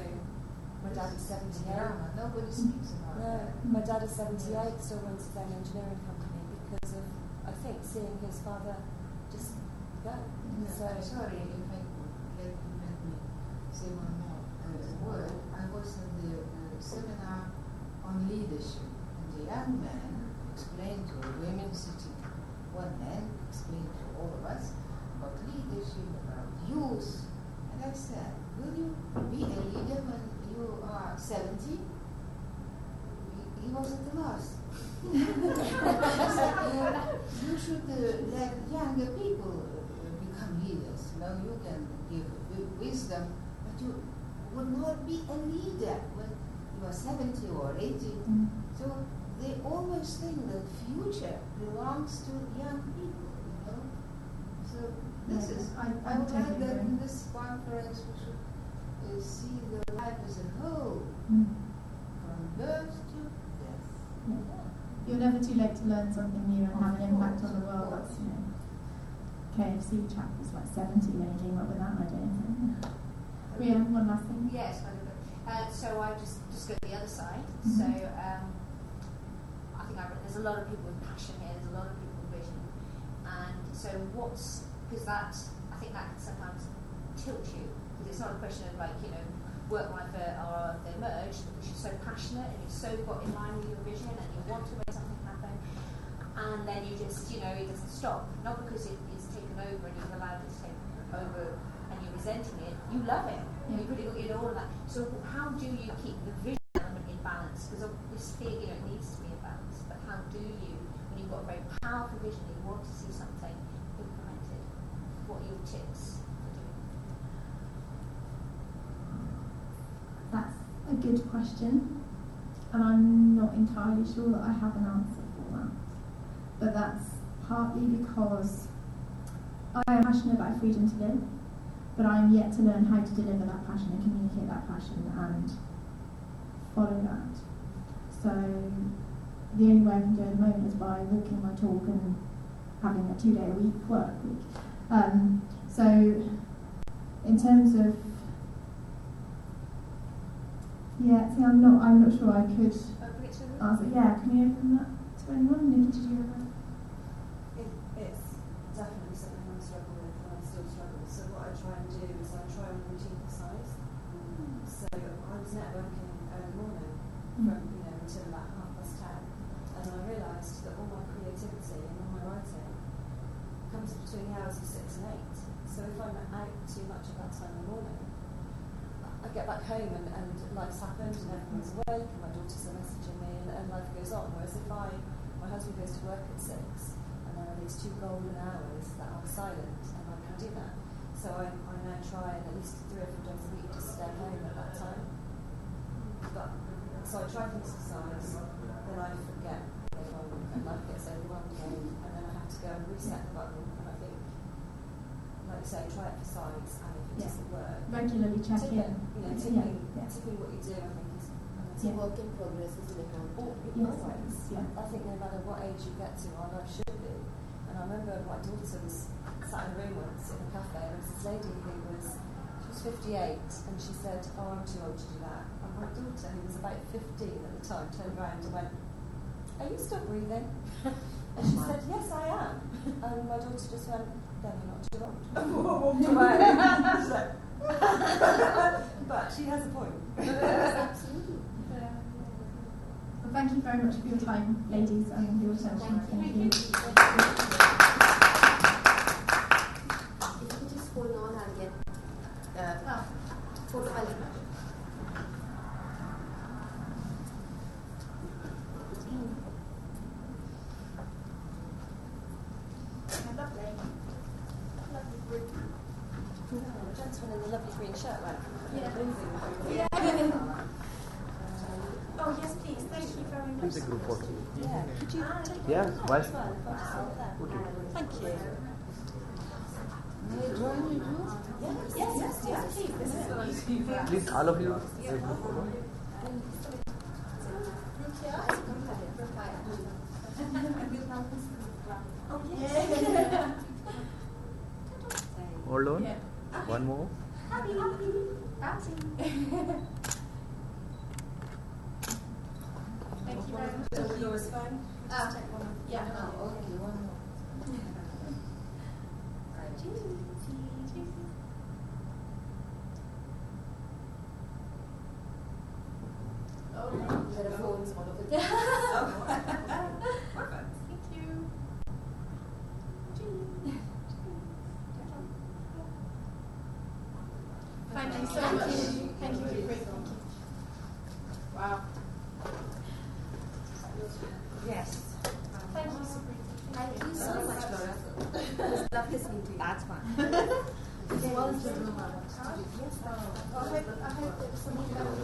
my dad is 78. Nobody speaks about that. My dad is 78, still runs his own engineering company because of, I think, seeing his father just go. No, So I'm sorry if I could let me say one more word. I was in the seminar on leadership, and the young man explained to a women sitting, one man explained to all of us about leadership, about youth. And I said, will you be a leader when you are 70? He was at the loss. I said, you should let younger people become leaders. You can give wisdom, but you would not be a leader when you are 70 or 80. So they always think that future belongs to young people, So this is, I would like that in this conference we should see the life as a whole, from birth to death. You're never too late to learn something new and have an impact on the world. That's, KFC chap was like 70 when he came up with that idea. Ria, one last thing. Yes, so I just go to the other side. So I think there's a lot of people with passion here. There's a lot of people with vision. And so because I think that can sometimes tilt you. Because it's not a question of work life or they merge. Because you're so passionate and you're so got in line with your vision and you want to make something happen. And then you just, it doesn't stop. Not because it's taken over and you've allowed it to take over and you're resenting it. You love it. You've really got all of that. So how do you keep the vision element balance? Because obviously, it needs to be a balance, but how do you, when you've got a very powerful vision, you want to see something implemented, what are your tips for doing that? That's a good question, and I'm not entirely sure that I have an answer for that. But that's partly because I am passionate about freedom to live, but I am yet to learn how to deliver that passion and communicate that passion and follow that. So the only way I can do it at the moment is by walking my talk and having a 2-day-a-week work week. So in terms of I'm not sure I could answer. Yeah, can we open that to anyone? Nikki, did you have It's definitely something I struggle with, and I still struggle. So what I try and do is I try and routine exercise. So I was networking early morning from until about 10:30, and I realised that all my creativity and all my writing comes between the hours of 6 and 8. So if I'm out too much at that time in the morning, I get back home and life's happened and everyone's awake and my daughters are messaging me and life goes on. Whereas if my husband goes to work at 6 and there are these 2 golden hours that are silent and I can do that. So I now try at least 3 or 4 days a week to stay home at that time. So I try to exercise, then I forget and life gets overwhelmed again, and then I have to go and reset the button. And I think, like you say, try exercise, and if it doesn't work, regularly check in. Tipping what you do, I think, is It's a work in progress, isn't it? always. Yeah. I think no matter what age you get to, our life should be. And I remember my daughter was sat in a room once in a cafe, and there was this lady who was 58, and she said, "Oh, I'm too old to do that." And my daughter, who was about 15 at the time, turned around and went, "Are you still breathing?" And she said, "Yes, I am." And my daughter just went, "Then you're not too old." Walked away. But she has a point. Absolutely. Well, thank you very much for your time, ladies, and your attention. Thank you. If you could just hold on, I'll get photo album. The gentleman in the lovely green shirt went. Yeah. Oh, yes, please. Thank you very much. Please a group photo. Yeah. Could you take Yeah, why? Okay. Thank you. May I join you too? Yes, please. This is going to be Please, all of you, a group photo. Oh, yeah. Hold on. One more. Happy. Thank you very much. Yours phone? Yeah. Okay, one more. There are phones all over the Yeah. Perfect. Thank you. Thank you so much. Thank you. Great. Thank you. Wow. Yes. Thank you, Sabrina. Thank you so much, Laura. It was lovely listening to you. That's fine. As well as the room I wanted to do. I hope that something better.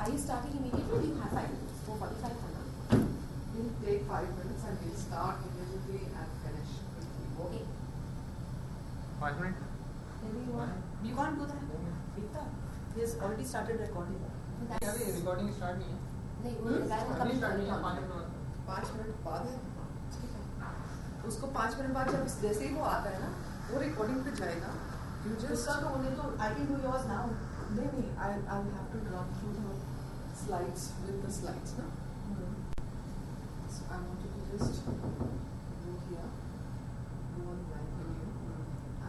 Are you starting immediately or do you have 5 minutes? 4:45 for now. We'll take 5 minutes and we'll start immediately and finish quickly. Okay. 5 minutes? Maybe You can't do that. Ekta, he has already started recording. क्या भी recording start नहीं है? नहीं, वो गाना अभी start नहीं है, कम 5 मिनट 5 मिनट बाद है, ठीक है। उसको 5 मिनट बाद जब जैसे ही वो आता है ना, वो रिकॉर्डिंग पे जाएगा। You just उसका तो होने तो I can do yours now. नहीं, I'll have to run through the slides with the slides, ना? So I wanted to just go here, go on live video,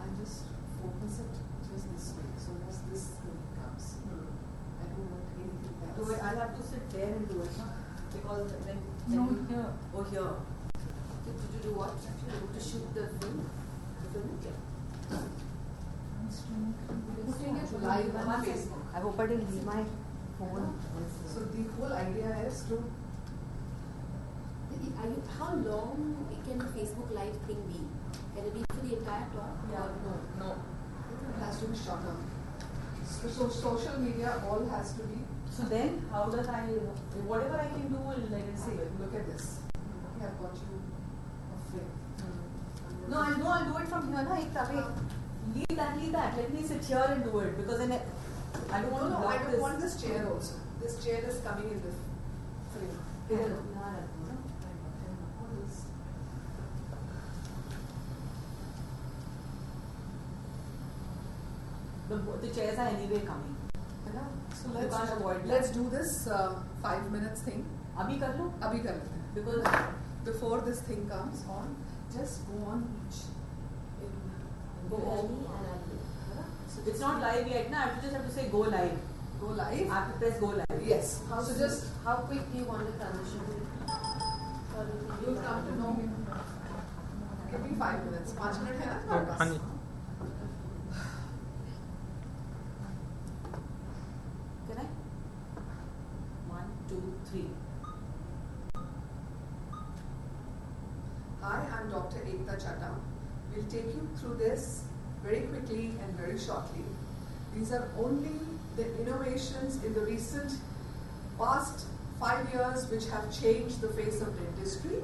and just focus it just this way. So as this thing comes, I don't want anything else. Do it. I'll have to sit there and do it, huh? Because then No, you here. Oh, here. To do what? To shoot the film? To film it? Putting it live on Facebook. I've opened my phone. So the whole idea is to How long can the Facebook Live thing be? Can it be for the entire talk? Yeah. Or no. It has to be shorter. So social media all has to be. So then, how does whatever I can do, will let it say it. Look at this. Okay, I've got you a frame. No, I'll do it from here, na, Ekta. Wait. Leave that. Let me sit here and do it. Because then I don't want to block I don't this. want this chair also. This chair is coming in this frame. Here. The chairs are anyway coming. So You can't avoid let's do this 5 minutes thing. Abhi kar lo? Abhi kar lete hain. Because Before this thing comes on, just go on each. go early and I'll do. So it's not live yet, na? I just have to say go live. go live. I have to press go live. Yes. So just How quick do you want the transition to be? Or do you think you'll come to know. Give me 5 minutes. 5 minutes है ना तुम्हारे पास? हाँ जी। Can I? 1, 2, 3. Hi, I'm Dr. Ekta Chadha. We'll take you through this very quickly and very shortly. These are only the innovations in the recent past 5 years which have changed the face of dentistry.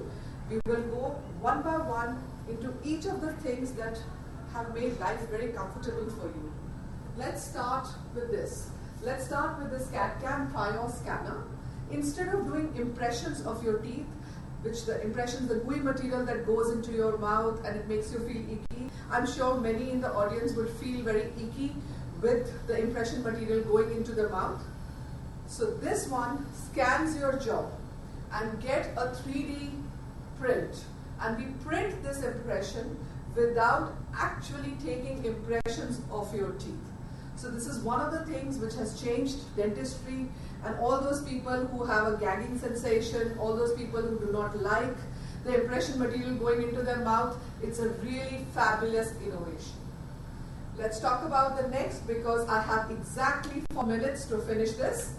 We will go one by one into each of the things that have made life very comfortable for you. Let's start with this. Let's start with this CAD-CAM Cryo scanner. Instead of doing impressions of your teeth, which the impressions, the gooey material that goes into your mouth and it makes you feel icky. I'm sure many in the audience would feel very icky with the impression material going into the mouth. So this one scans your jaw and get a 3D print. And we print this impression without actually taking impressions of your teeth. So this is one of the things which has changed dentistry, and all those people who have a gagging sensation, all those people who do not like the impression material going into their mouth, it's a really fabulous innovation. Let's talk about the next because I have exactly 4 minutes to finish this.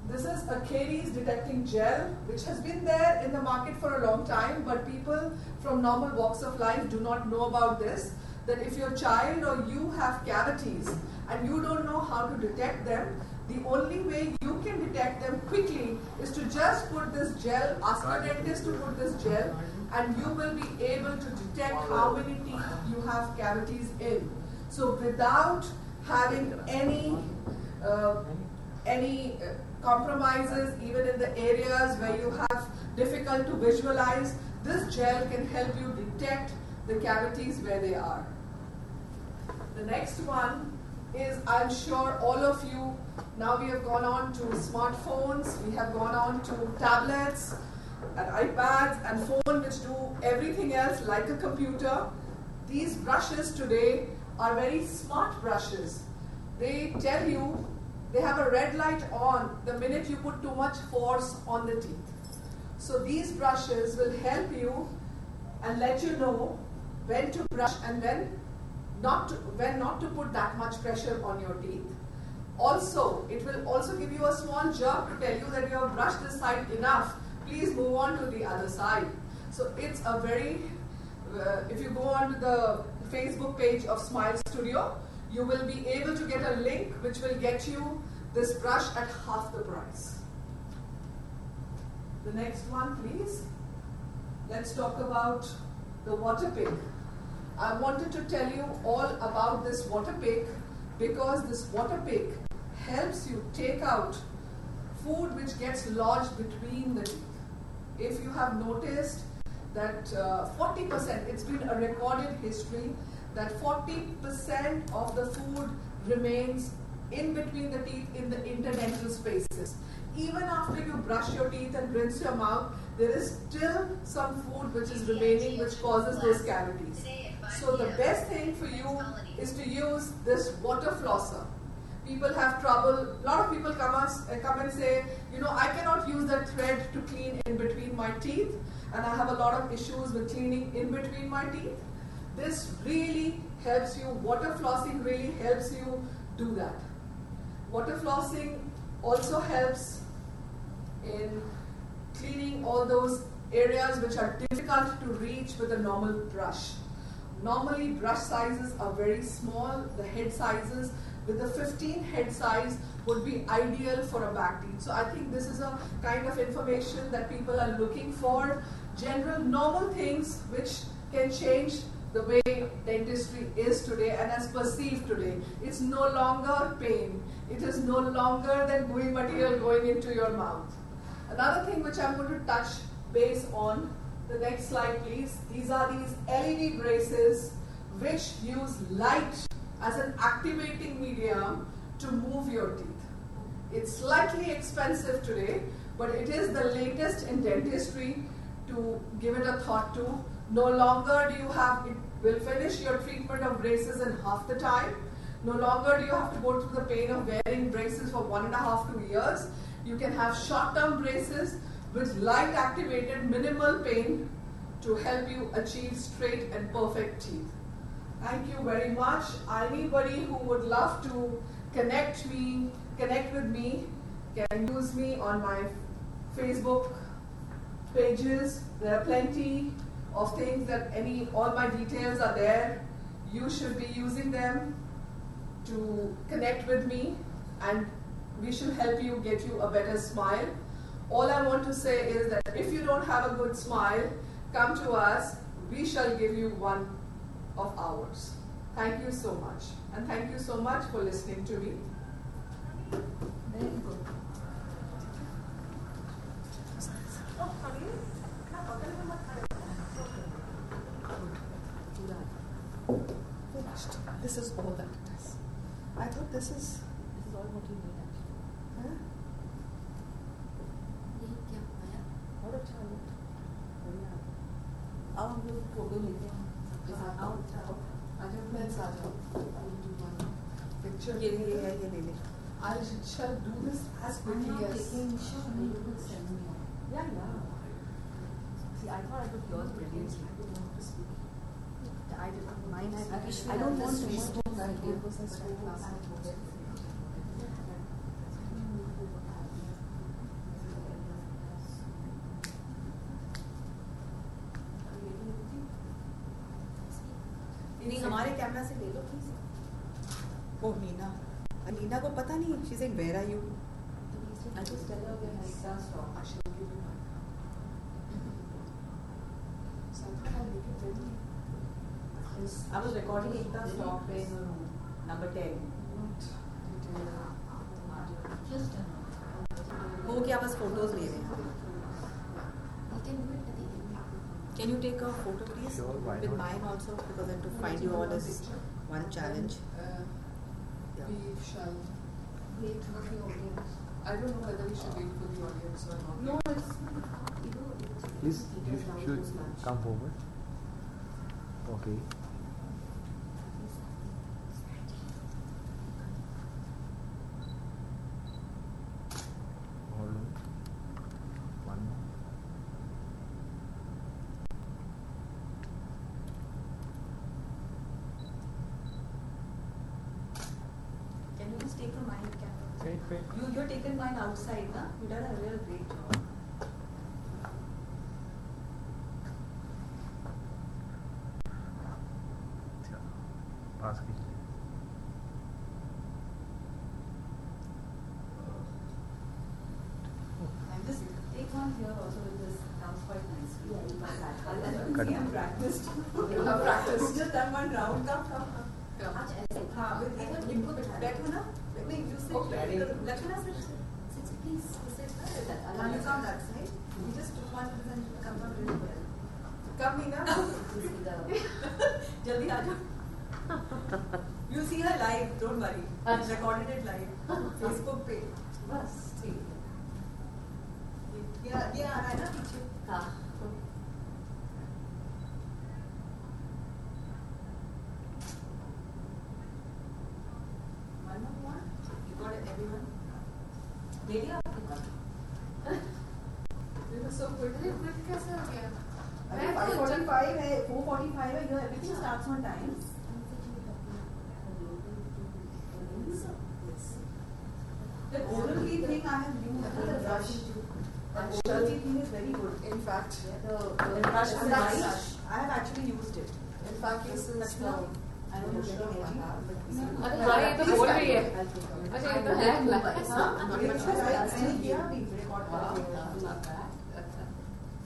This is a caries detecting gel which has been there in the market for a long time, but people from normal walks of life do not know about this. That if your child or you have cavities and you don't know how to detect them, the only way you can detect them quickly is to just put this gel, ask your dentist to put this gel, and you will be able to detect how many teeth you have cavities in. So without having any compromises, even in the areas where you have difficult to visualize, this gel can help you detect the cavities where they are. The next one is, I'm sure all of you, now we have gone on to smartphones, we have gone on to tablets and iPads and phones which do everything else like a computer. These brushes today are very smart brushes. They tell you, they have a red light on the minute you put too much force on the teeth. So these brushes will help you and let you know when to brush and when not to put that much pressure on your teeth. Also, it will also give you a small jerk to tell you that you have brushed this side enough. Please move on to the other side. So it's a very, if you go on to the Facebook page of Smile Studio, you will be able to get a link which will get you this brush at half the price. The next one, please. Let's talk about the water pick. I wanted to tell you all about this water pick because this water pick helps you take out food which gets lodged between the teeth. If you have noticed that 40%, it's been a recorded history that 40% of the food remains in between the teeth in the interdental spaces. Even after you brush your teeth and rinse your mouth, there is still some food which is remaining which causes those cavities. So the best thing for you is to use this water flosser. People have trouble, a lot of people come and say, you know, I cannot use that thread to clean in between my teeth and I have a lot of issues with cleaning in between my teeth. This really helps you, water flossing really helps you do that. Water flossing also helps in cleaning all those areas which are difficult to reach with a normal brush. Normally brush sizes are very small, the head sizes with the 15 head size would be ideal for a back teeth. So I think this is a kind of information that people are looking for. General normal things which can change the way dentistry is today and as perceived today. It's no longer pain. It is no longer than gooey material going into your mouth. Another thing which I'm going to touch base on, the next slide please. These are these LED braces which use light as an activating medium to move your teeth. It's slightly expensive today, but it is the latest in dentistry to give it a thought to. No longer do you have, it will finish your treatment of braces in half the time. No longer do you have to go through the pain of wearing braces for 1.5 to 2 years. You can have short-term braces with light activated minimal pain to help you achieve straight and perfect teeth. Thank you very much. Anybody who would love to connect with me, can use me on my Facebook pages. There are plenty of things that all my details are there. You should be using them to connect with me and we should help you get you a better smile. All I want to say is that if you don't have a good smile, come to us. We shall give you one of ours. Thank you so much. And thank you so much for listening to me. Very good. Finished. This is all that it is. I thought this is all what you need actually. Huh? What a challenge. आओ हम लोग photo लेते हैं आओ let's picture. ये ले ले I shall do this as quickly as. Yeah. See, I thought I took yours brilliantly. I did mine. I don't want to miss हमारे कैमरा से ले लो प्लीज। ओह नीना को पता नहीं, she saying where are you? I just tell her when Ekta stop. I shall give you mine. So I thought I'll make it very. I was recording Ekta stop in number 10. वो क्या बस photos ले रहे हैं। Can you take a photo please? Sure, why with not? mine also, because I have to find you all as one challenge. We shall wait for the audience. I don't know whether we should wait for the audience or not. No, it's Please, you should come forward. Okay. Hold on. One more. Can you just take from mine camera? Wait. You're taking mine outside, na? You done a real great job. पास कीजिए। cut. I'm practiced. I've practiced. Just done one round. Come. Come. हाँ, बैठो ना. नहीं, you sit. Okay. Lakshmana, sit. Please sit. One is on that side. You just took one and come on really well. Come, Meena. जल्दी आ जाओ. You see her live. Don't worry. Recorded it live. Facebook पे. बस ठीक है. ये आ रहा है ना पीछे. हाँ. One more one. You got it, everyone. ले लिया आपने बात. You were so quick. quick कैसे हो गया? 5:45 है, 4:45 है. Your everything starts on time. The oral key thing I have used. The oral key thing is very good. In fact, The brush and the brush. I have actually used it. in fact, this is I don't know if it's heavy, but अरे हाँ ये तो बोल रही है. अच्छा ये तो है. मैंने किया भी record करके.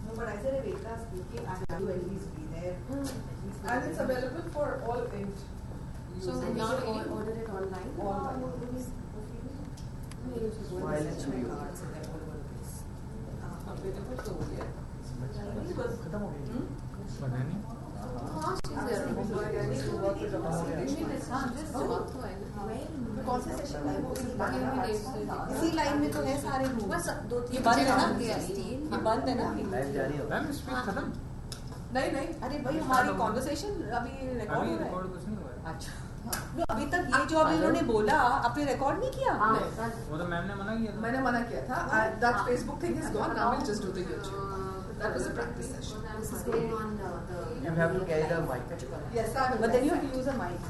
No, but I said if Ekta is speaking, I have to at least be there. and it's available for all int. So And you now should order it online. Available to all, yeah. खत्म हो गई. पता नहीं. हाँ she's there. कौन से session है वो इसी इसी लाइन में तो है सारे रूम. बस दो ये तीन बंद है ना? ये ये बंद है ना? लाइव जारी हो. मैम स्पीच खत्म. नहीं अरे भाई हमारी कॉन्वर्सेशन अभी रिकॉर्ड अभी हो रहा है. रिकॉर्ड कुछ नहीं हुआ है. अच्छा. अभी तक ये जो अभी इन्होंने बोला आपने रिकॉर्ड नहीं किया? वो तो मैम ने मना किया था. मैंने मना किया था. That Facebook thing is gone. Now we'll just do the YouTube. That was a practice session. This is going on the. You have to carry the mic. Yes, I will. But then you have to use a mic.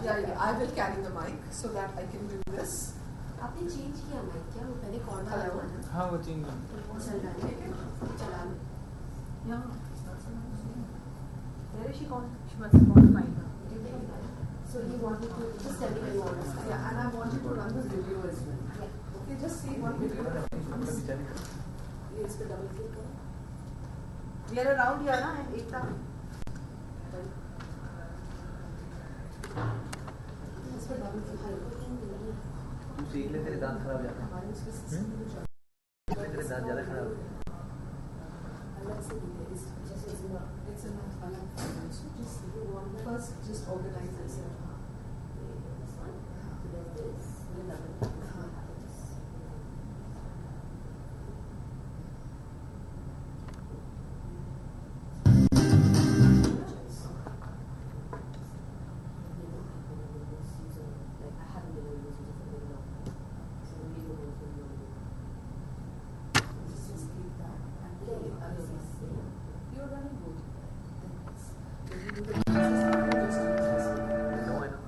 Yeah, I will carry the mic so that I can do this. आपने change किया mic क्या? वो पहले cord वाला था ना? हाँ वो चेंज है. वो चल रहा है. चला लो. Where is she gone? She must have gone fine. So you want me to just tell me when you want to start. Yeah, and I want you to run the video as well. Yeah. Okay, just see what video. ये इस पे double click करो. We are around here ना Ekta. इस पे double click करो. तू सीख ले तेरे दांत खराब हो जाते हैं. तेरे दांत ज़्यादा खराब हो. अलग से नहीं है. इस जैसे इसमें It's a अलग so just first just organize it. this one. So there's this. Then double click. This one happens. Like I haven't been able to use it for very long. So maybe we'll go through Just keep that. And You're running good. when you do the process, No, I know.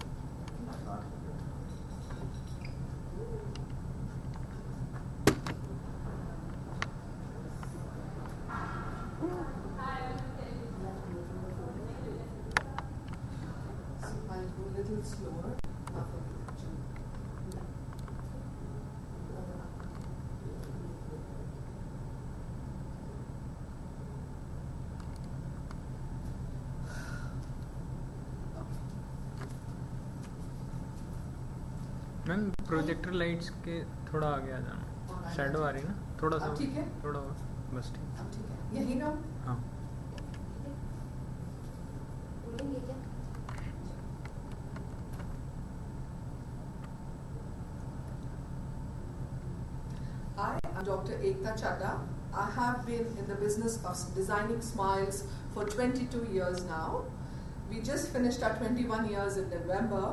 so I'll go a little slower. Ma'am projector lights के थोड़ा आगे आ जाना. Shadow आ रही है ना थोड़ा सा. अब ठीक है? थोड़ा और. बस ठीक. अब ठीक है. यही ना? हाँ. बोलेंगे क्या? I am Dr. Ekta Chadha. I have been in the business of designing smiles for 22 years now. We just finished our 21 years in November.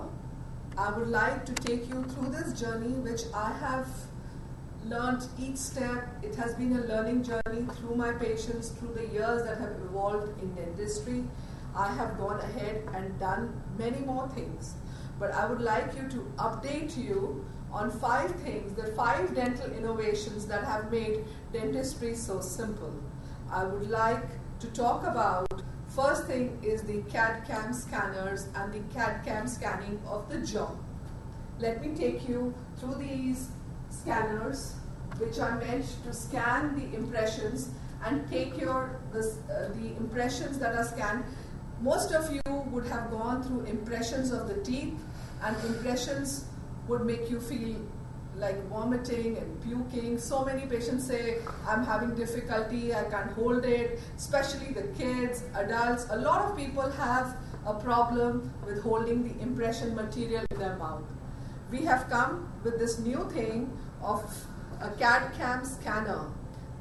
I would like to take you through this journey which I have learned each step. It has been a learning journey through my patients, through the years that have evolved in dentistry. I have gone ahead and done many more things. But I would like you to update you on 5 things, the 5 dental innovations that have made dentistry so simple. I would like to talk about, first thing is the CAD-CAM scanners and the CAD-CAM scanning of the jaw. Let me take you through these scanners which are meant to scan the impressions and take the impressions that are scanned. Most of you would have gone through impressions of the teeth, and impressions would make you feel like vomiting and puking. So many patients say, I'm having difficulty, I can't hold it, especially the kids, adults. A lot of people have a problem with holding the impression material in their mouth. We have come with this new thing of a CAD-CAM scanner.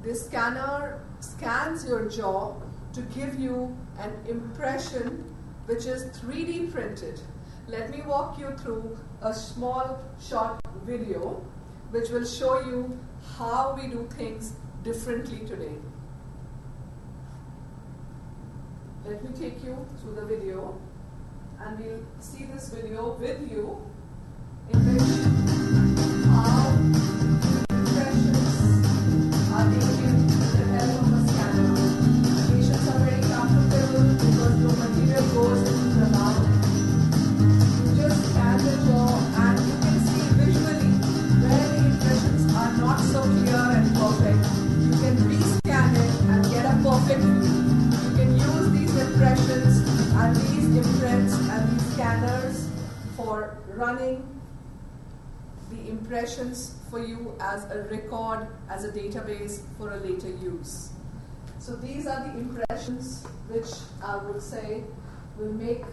This scanner scans your jaw to give you an impression which is 3D printed. Let me walk you through a small short video which will show you how we do things differently today. Let me take you through the video, and we'll see this video with you in which how impressions are taken with the help of a scanner. Patients are very comfortable because the material goes into the mouth. You just scan the jaw and you can see visually where the impressions are not so clear and perfect. You can rescan it and get a perfect view. You can use these impressions and these imprints and these scanners for running the impressions for you as a record, as a database for a later use. So these are the impressions which I would say will make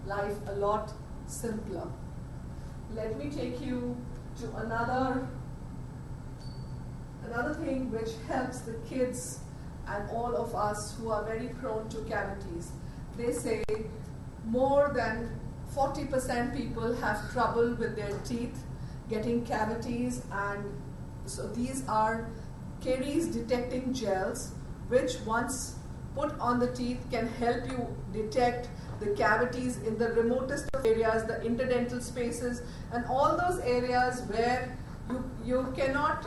life a lot simpler. Let me take you to another thing which helps the kids and all of us who are very prone to cavities. They say more than 40% people have trouble with their teeth getting cavities, and so these are caries detecting gels which once put on the teeth can help you detect the cavities in the remotest of areas, the interdental spaces, and all those areas where you cannot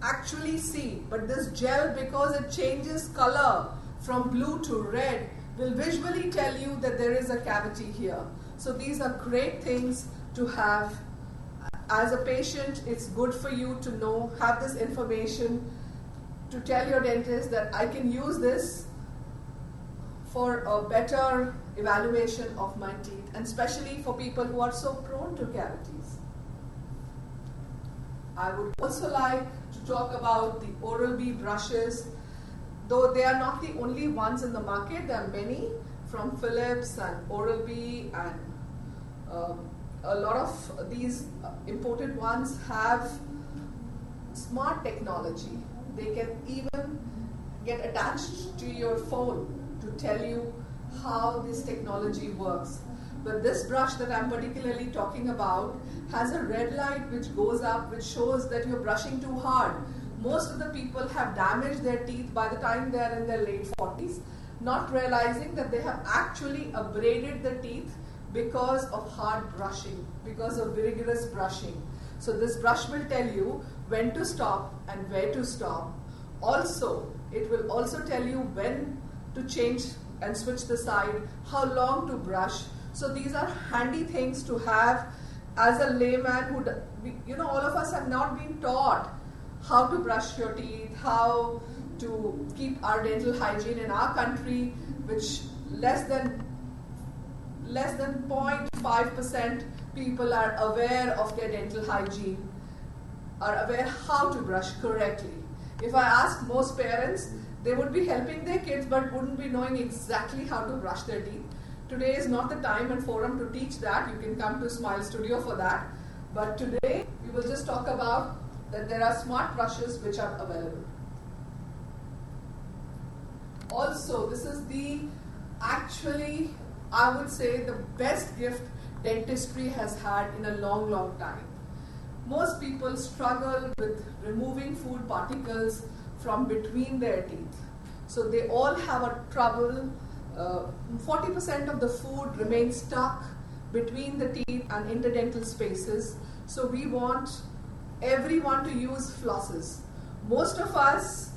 actually see, but this gel, because it changes color from blue to red, will visually tell you that there is a cavity here. So these are great things to have. As a patient, it's good for you to know, have this information to tell your dentist that I can use this for a better evaluation of my teeth, and especially for people who are so prone to cavities. I would also like to talk about the Oral-B brushes. Though they are not the only ones in the market, there are many from Philips and Oral-B, and a lot of these imported ones have smart technology. They can even get attached to your phone to tell you how this technology works. But this brush that I'm particularly talking about has a red light which goes up, which shows that you're brushing too hard. Most of the people have damaged their teeth by the time they're in their late 40s, not realizing that they have actually abraded the teeth because of hard brushing, because of rigorous brushing. So this brush will tell you when to stop and where to stop. Also, it will also tell you when to change and switch the side, how long to brush. So these are handy things to have as a layman who, all of us have not been taught how to brush your teeth, how to keep our dental hygiene in our country, which less than 0.5% people are aware of their dental hygiene, are aware how to brush correctly. If I ask most parents, they would be helping their kids but wouldn't be knowing exactly how to brush their teeth. Today is not the time and forum to teach that. You can come to Smile Studio for that. But today, we will just talk about that there are smart brushes which are available. Also, this is actually, I would say, the best gift dentistry has had in a long, long time. Most people struggle with removing food particles from between their teeth. So they all have a trouble. 40% of the food remains stuck between the teeth and interdental spaces. So we want everyone to use flosses. Most of us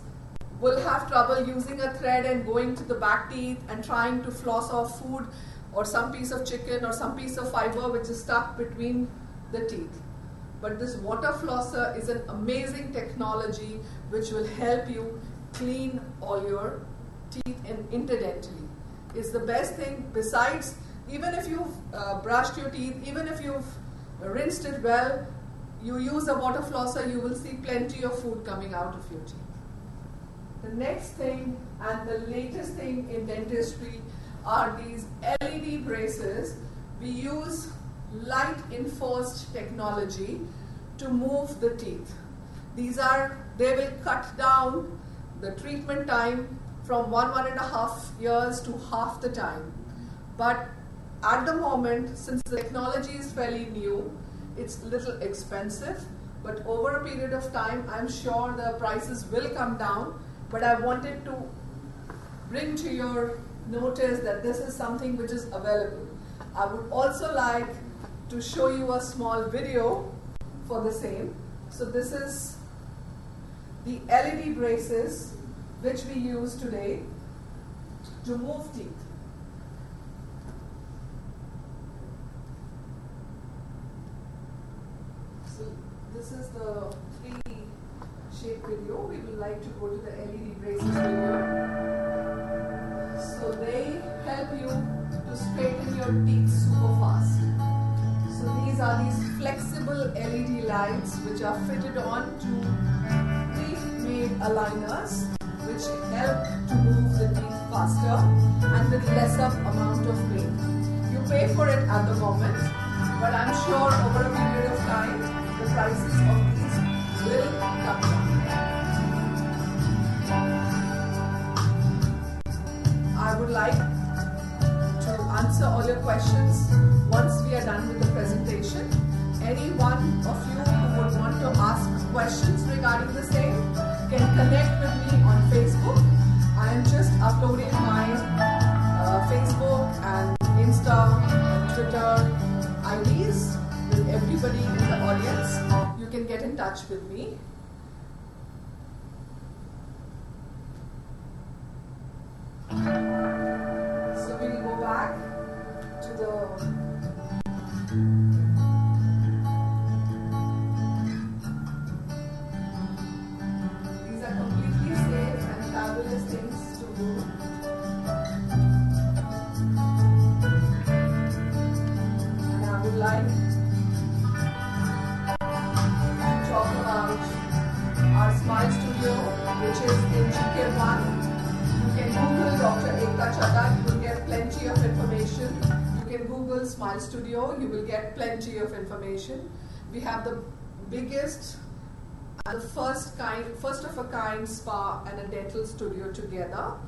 will have trouble using a thread and going to the back teeth and trying to floss off food or some piece of chicken or some piece of fiber which is stuck between the teeth. But this water flosser is an amazing technology which will help you clean all your teeth interdentally. It's the best thing. Besides, even if you've brushed your teeth, even if you've rinsed it well, you use a water flosser, you will see plenty of food coming out of your teeth. The next thing and the latest thing in dentistry are these LED braces. We use light enforced technology to move the teeth. They will cut down the treatment time from 1.5 years to half the time. But at the moment, since the technology is fairly new, it's a little expensive, but over a period of time, I'm sure the prices will come down. But I wanted to bring to your notice that this is something which is available. I would also like to show you a small video for the same. So this is the LED braces which we use today to move teeth. So this is the 3D shape video. We would like to go to the LED braces video. So they help you to straighten your teeth super fast. So these are these flexible LED lights which are fitted on to pre-made aligners which help to move the teeth faster and with lesser amount of pain. You pay for it at the moment, but I'm sure over a period of time the prices of these will come down. I would like to answer all your questions once we are done with the presentation. Any one of you who would want to ask questions regarding the same can connect with me on Facebook. I am just uploading my Facebook and Insta and Twitter IDs with everybody in the audience. You can get in touch with me. So we'll go back to the these are completely safe and fabulous things to do. And I would like to talk about our Smile Studio, which is in GK1. You can Google Dr. Ekta Chadha, you will get plenty of information. You can Google Smile Studio, you will get plenty of information. We have the biggest and the first of a kind spa and a dental studio together.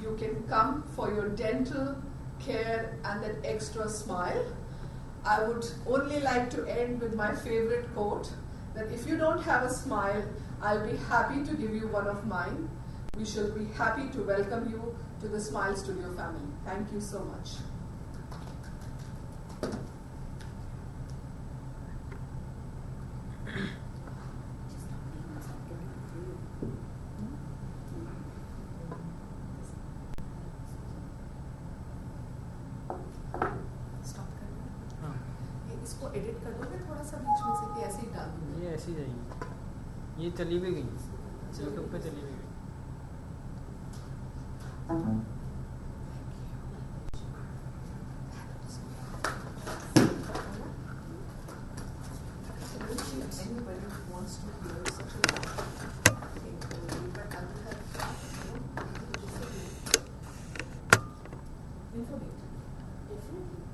You can come for your dental care and that extra smile. I would only like to end with my favorite quote, that if you don't have a smile, I'll be happy to give you one of mine. We shall be happy to welcome you to the Smile Studio family. Thank you so much. इसको edit कर दोगे थोड़ा सा बीच में से कि ऐसे ही डाल दूँगी? ये ऐसे ही जाएगी, ये चली भी गई, यूट्यूब पे चली भी गई। Anybody who wants to hear such a thing, but I will have informative. Definitely.